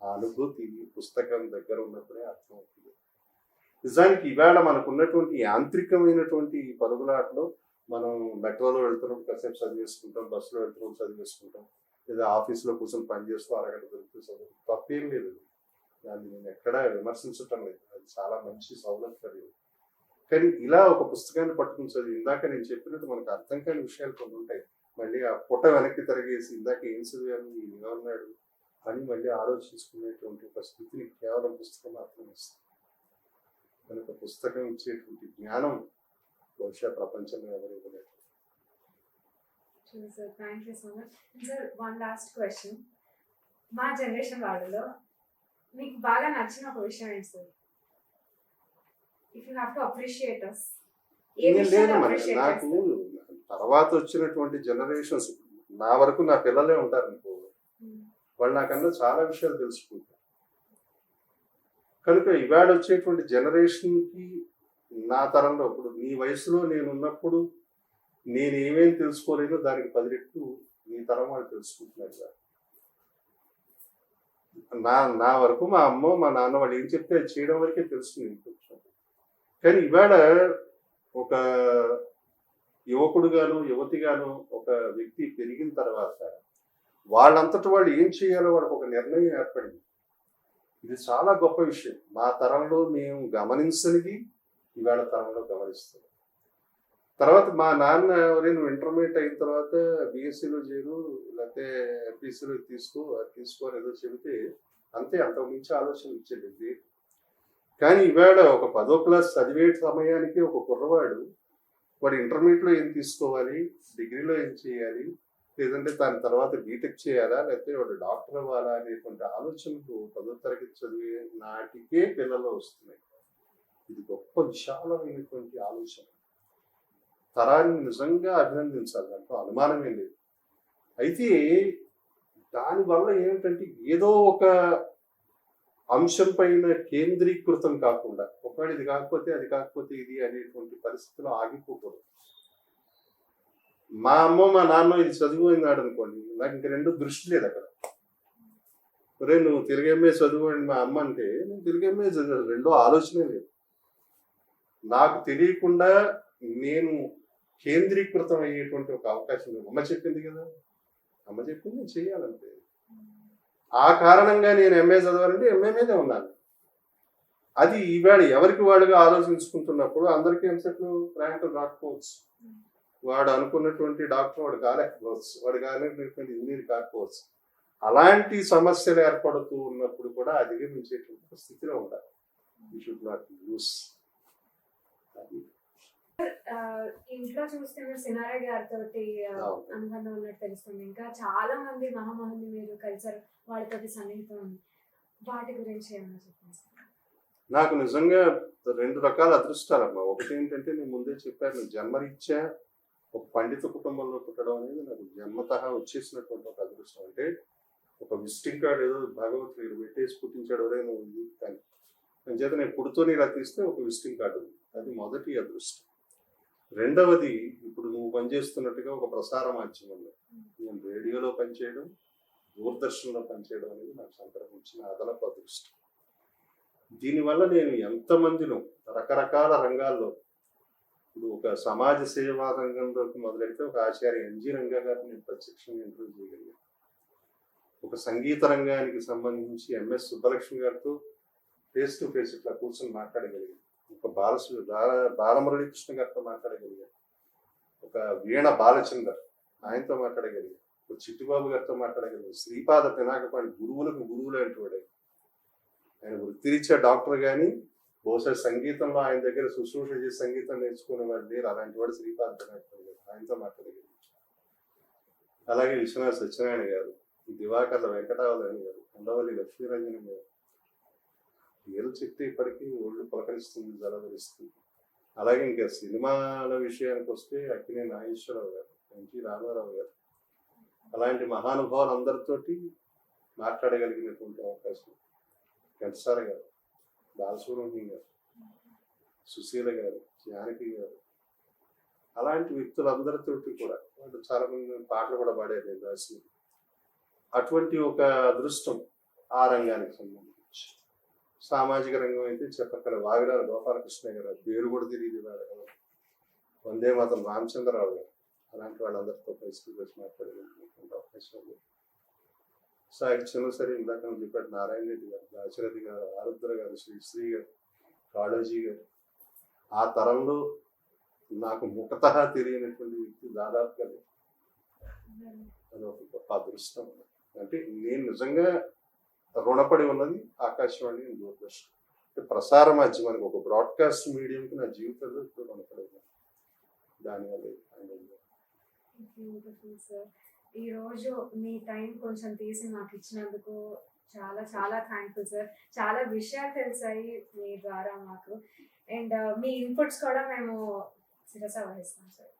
ఆ అనుభూతి పుస్తకం దగ్గర ఉన్నప్పుడే అర్థమవుతుంది. నిజానికి ఇవాళ మనకు ఉన్నటువంటి యాంత్రికమైనటువంటి పరుగులాటలో మనం మెట్రోలో వెళ్తున్నప్పుడు కాసేపు చదివేసుకుంటాం, బస్సులో వెళ్తున్నప్పుడు చదివేసుకుంటాం, లేదా ఆఫీస్లో కూర్చొని పనిచేస్తూ అరగంట దొరికితే చదువు తప్పేం లేదు. దాన్ని నేను ఎక్కడా విమర్శించటం లేదు. అది చాలా మంచి సౌలభ్యం. కానీ ఇలా ఒక పుస్తకాన్ని పట్టుకుని చదివి ఇందాక నేను చెప్పినట్టు మనకు అర్థం కాని విషయాలు కొన్ని ఉంటాయి. మళ్ళీ ఆ పుట్ట వెనక్కి తిరిగేసి ఇందాక ఏం చదివాను, ఈయన ఉన్నాడు అని మళ్ళీ ఆలోచించుకునేటువంటి ఒక స్థితిని కేవలం పుస్తకం మాత్రమే ఇస్తుంది. కనుక పుస్తకం ఇచ్చేటువంటి జ్ఞానం బహుశా ప్రపంచంలో ఎవరు ఇవ్వలేదు. Sir thank you so much. Sir one last question. మా జనరేషన్ వాళ్ళలో మీకు బాగా నచ్చిన ఒక విషయం ఏంటి sir? If you have to appreciate us, ఏ విషయాన్ని అప్రిషియేట్ నాకు తర్వాత వచ్చినటువంటి జనరేషన్స్ నా వరకు నా పిల్లలే ఉంటారు అనుకో, వాళ్ళు నాకన్నా చాలా విషయాలు తెలుసుకుంటారు. కనుక ఇవాళ వచ్చేటువంటి జనరేషన్కి నా తరంలో ఇప్పుడు నీ వయసులో నేను ఉన్నప్పుడు నేను ఏమేమి తెలుసుకోలేదో దానికి 10 రెట్లు నీ తరం వాళ్ళు తెలుసుకుంటున్నారు. నా వరకు మా అమ్మ మా నాన్న వాళ్ళు ఏం చెప్తే అది చేయడం వరకే తెలుస్తుంది. కానీ ఇవాళ ఒక యువకుడుగాను యువతిగాను ఒక వ్యక్తి పెరిగిన తర్వాత వాళ్ళంతటి వాళ్ళు ఏం చేయాలో వాళ్ళకి ఒక నిర్ణయం ఏర్పడింది. ఇది చాలా గొప్ప విషయం. మా తరంలో మేము గమనించనిది ఇవాళ తరంలో గమనిస్తాం. తర్వాత మా నాన్న ఎవరైనా ఇంటర్మీడియట్ అయిన తర్వాత బిఎస్సీలో చేరు, లేకపోతే ఎంపీసీలో తీసుకో ఏదో చెబితే అంతే, అంతకు మించి ఆలోచన ఇచ్చేది. కానీ ఇవాళ ఒక 10వ క్లాస్ చదివే సమయానికి ఒక కుర్రవాడు వాడు ఇంటర్మీడియట్లో ఏం తీసుకోవాలి, డిగ్రీలో ఏం చేయాలి, లేదంటే దాని తర్వాత బీటెక్ చేయాలా, లేకపోతే వాడు డాక్టర్ అవ్వాలా అనేటువంటి ఆలోచనలు 10వ తరగతి చదివే నాటికే పిల్లల్లో వస్తున్నాయి. ఇది గొప్ప విశాలమైనటువంటి ఆలోచన. తరాన్ని నిజంగా అభినందించాలి, దాంట్లో అనుమానమే లేదు. అయితే దానివల్ల ఏమిటంటే ఏదో ఒక అంశం పైన కేంద్రీకృతం కాకుండా, ఒకవేళ ఇది కాకపోతే అది కాకపోతే ఇది అనేటువంటి పరిస్థితిలో ఆగిపోకూడదు. మా అమ్మ మా నాన్న ఇది చదువుకున్నాడు అనుకోండి, నాకు ఇంక రెండు దృష్టి లేదు అక్కడ. ఒరే నువ్వు తెలుగు ఎంఏ చదువు అని మా అమ్మ అంటే నేను తెలుగు ఎంఏ చదివాను, రెండో ఆలోచనే లేదు. నాకు తెలియకుండా నేను కేంద్రీకృతం అయ్యేటువంటి ఒక అవకాశం లేదు. అమ్మ చెప్పింది కదా, అమ్మ చెప్పింది నేను చెయ్యాలంతే. ఆ కారణంగా నేను ఎంఏ చదవాలంటే ఎంఏ మీదే ఉన్నాను. అది ఈవేళ ఎవరికి వాడుగా ఆలోచించుకుంటున్నప్పుడు అందరికీ ఎంసెట్లు ర్యాంకులు రాకపోవచ్చు, వాడు అనుకున్నటువంటి డాక్టర్ వాడు కాలేకపోవచ్చు, వాడు కాలేనటువంటి ఇంజనీర్ కాకపోవచ్చు. అలాంటి సమస్యలు ఏర్పడుతూ ఉన్నప్పుడు కూడా అధిగమించేటువంటి స్థితిలో ఉండాలి. You should not lose. ఇంట్లో చూస్తే మీరు సినారే గారితో అనుబంధం ఉన్నట్టు తెలుస్తుంది. ఇంకా చాలా మంది మహామహులు మీరు కల్చర్ వాళ్ళతో సన్నిహితం ఉంది, వాటి గురించి ఏమన్నా చెప్పండి. నాకు నిజంగా రెండు రకాల అదృష్టాలమ్మా. ఒకటి ఏంటంటే నేను ముందే చెప్పాను, జన్మరీత్యా ఒక పండిత కుటుంబంలో పుట్టడం అనేది నాకు జన్మతహా వచ్చేసినటువంటి ఒక అదృష్టం. అంటే ఒక విజిటింగ్ కార్డు ఏదో భగవంతుడు పెట్టేసి పుట్టించాడు ఒరే నువ్వు ఇది కానీ, నేను చేత నేను పుడుతూనే ఇలా తీస్తే ఒక విజిటింగ్ కార్డు ఉంది. అది మొదటి అదృష్టం. రెండవది, ఇప్పుడు నువ్వు పనిచేస్తున్నట్టుగా ఒక ప్రసార మాధ్యమంలో నేను రేడియోలో పనిచేయడం, దూరదర్శన్లో పనిచేయడం అనేది నాకు సంక్రమించిన అదనపు అదృష్టం. దీనివల్ల నేను ఎంతమందిలో రకరకాల రంగాల్లో, ఇప్పుడు ఒక సమాజ సేవా రంగంలోకి మొదలెడితే ఒక ఆచార్య ఎన్జి రంగా గారిని నేను ప్రత్యక్షంగా ఇంటర్వ్యూ చేయగలిగాను. ఒక సంగీత రంగానికి సంబంధించి ఎంఎస్ సుబ్బలక్ష్మి గారితో ఫేస్ టు ఫేస్ ఇట్లా కూర్చొని మాట్లాడగలిగాను. ఒక బాలమురళీకృష్ణ గారితో మాట్లాడగలిగాను. ఒక వీణ బాలచందర్ ఆయనతో మాట్లాడగలిగాను. ఒక చిట్టిబాబు గారితో మాట్లాడగలిగాను. శ్రీపాద పినాకపాణి గురువులకు గురువులు అంటూ ఆయన వృత్తిరీత్యా డాక్టర్ కానీ బహుశా సంగీతంలో ఆయన దగ్గర శుశ్రూష చేసి సంగీతం నేర్చుకునే వాడు లేరు. అలాంటి వాడు శ్రీపాద పినాకపాణి గారు, ఆయనతో మాట్లాడగలిగాను. అలాగే విశ్వనాథ సత్యనారాయణ గారు, దివాకర్ల వెంకటావధాని గారు, ఉండవల్లి లక్ష్మీరంజన్ గారు, పేరు చెప్తే ఇప్పటికీ ఒళ్ళు పలకరిస్తుంది, జలధరిస్తుంది. అలాగే ఇంకా సినిమాల విషయానికి వస్తే అక్కినేని నాగేశ్వరరావు గారు, ఎన్టీ రామారావు గారు, అలాంటి మహానుభావులు అందరితోటి మాట్లాడగలిగినటువంటి అవకాశం. ఘంటసాల గారు, బాలసుబ్రహ్మణ్యం గారు, సుశీల గారు, జానకి గారు, అలాంటి వ్యక్తులందరితోటి కూడా వాళ్ళు చాలా మంది పాటలు కూడా పాడారు నేను రాసి. అటువంటి ఒక అదృష్టం ఆ రంగానికి సంబంధించి. సామాజిక రంగం అయితే చెప్పక్కల వావిలాల గోపాలకృష్ణ గారు, పేరు కూడా తెలియదు వాడు, వందే మాత్రం రామచంద్రరావు గారు, అలాంటి వాళ్ళందరితో పరిస్థితి మాట్లాడగలిగినటువంటి అవకాశం ఉంది. సాహిత్యంలో సరే ఇందాక చెప్పాడు నారాయణ రెడ్డి గారు, దాశరథి గారు, ఆరుద్ర గారు, శ్రీ గారు, కాళోజీ గారు. ఆ తరంలో నాకు ముఖతహా తెలియనటువంటి వ్యక్తి దాదాపుగా అది ఒక గొప్ప అదృష్టం. అంటే నేను నిజంగా రుణపడి ఉన్నది ఆకాశవాణి, దూరదర్శన్ ప్రసార మాధ్యమానికి, ఒక బ్రాడ్కాస్ట్ మీడియంకి నా జీవితంలో ఇప్పుడు రుణపడి ఉన్నాను. దానివల్ల ఈ రోజు మీ టైం కొంచెం తీసి మాకు ఇచ్చినందుకు చాలా చాలా థ్యాంక్ఫుల్ సార్. చాలా విషయాలు తెలిసాయి మీ ద్వారా మాకు, అండ్ మీ ఇన్పుట్స్ కూడా మేము శిరస వహిస్తాం సార్.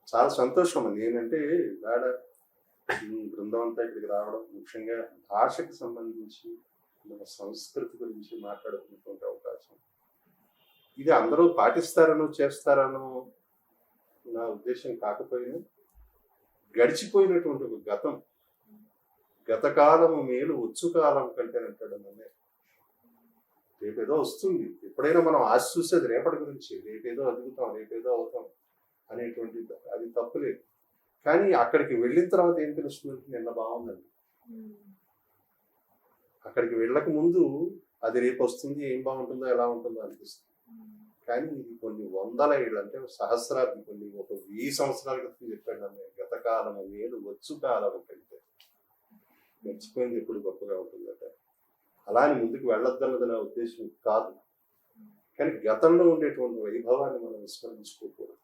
చాలా సంతోషం. నేనంటే ఇవాళ ఈ బృందం అంతా ఇక్కడికి రావడం, ముఖ్యంగా భాషకి సంబంధించి మన సంస్కృతి గురించి మాట్లాడుకునేటువంటి అవకాశం. ఇది అందరూ పాటిస్తారనో చేస్తారనో నా ఉద్దేశం కాకపోయినా, గడిచిపోయినటువంటి ఒక గతకాలము మేలు వచ్చు కాలం కంటే అంటాడు నన్నే. రేపేదో వస్తుంది, ఎప్పుడైనా మనం ఆశ చూసేది రేపటి గురించి, రేపేదో అదుగుతాం, రేపేదో అవుతాం అనేటువంటి, అది తప్పులేదు. కానీ అక్కడికి వెళ్ళిన తర్వాత ఏం తెలుస్తుందంటే నిన్న బాగుందండి, అక్కడికి వెళ్ళక ముందు అది రేపు వస్తుంది, ఏం బాగుంటుందో ఎలా ఉంటుందో అనిపిస్తుంది. కానీ ఇది కొన్ని వందల ఏళ్ళు, అంటే సహస్రాబ్ది, కొన్ని ఒక 1000 సంవత్సరాల క్రితం చెప్పాడు అన్నయ్య, గతకాలము మేలు వచ్చు కాలము కంటే. మర్చిపోయింది ఎప్పుడు గొప్పగా ఉంటుందట. అలా అని ముందుకు వెళ్ళొద్దన్నది నా ఉద్దేశం కాదు. కానీ గతంలో ఉండేటువంటి వైభవాన్ని మనం విస్మరించుకోకూడదు.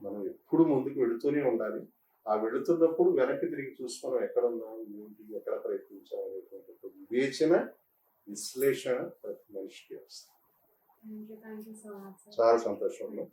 మనం ఎప్పుడు ముందుకు వెళుతూనే ఉండాలి. ఆ వెళుతున్నప్పుడు వెనక్కి తిరిగి చూసి మనం ఎక్కడ ఉన్నాం, ఏంటి, ఎక్కడ ప్రయత్నించాం అనేటువంటి ఒక వివేచన, విశ్లేషణ ప్రతి మనిషికి వస్తుంది. Thank you so much. చాలా సంతోషంగా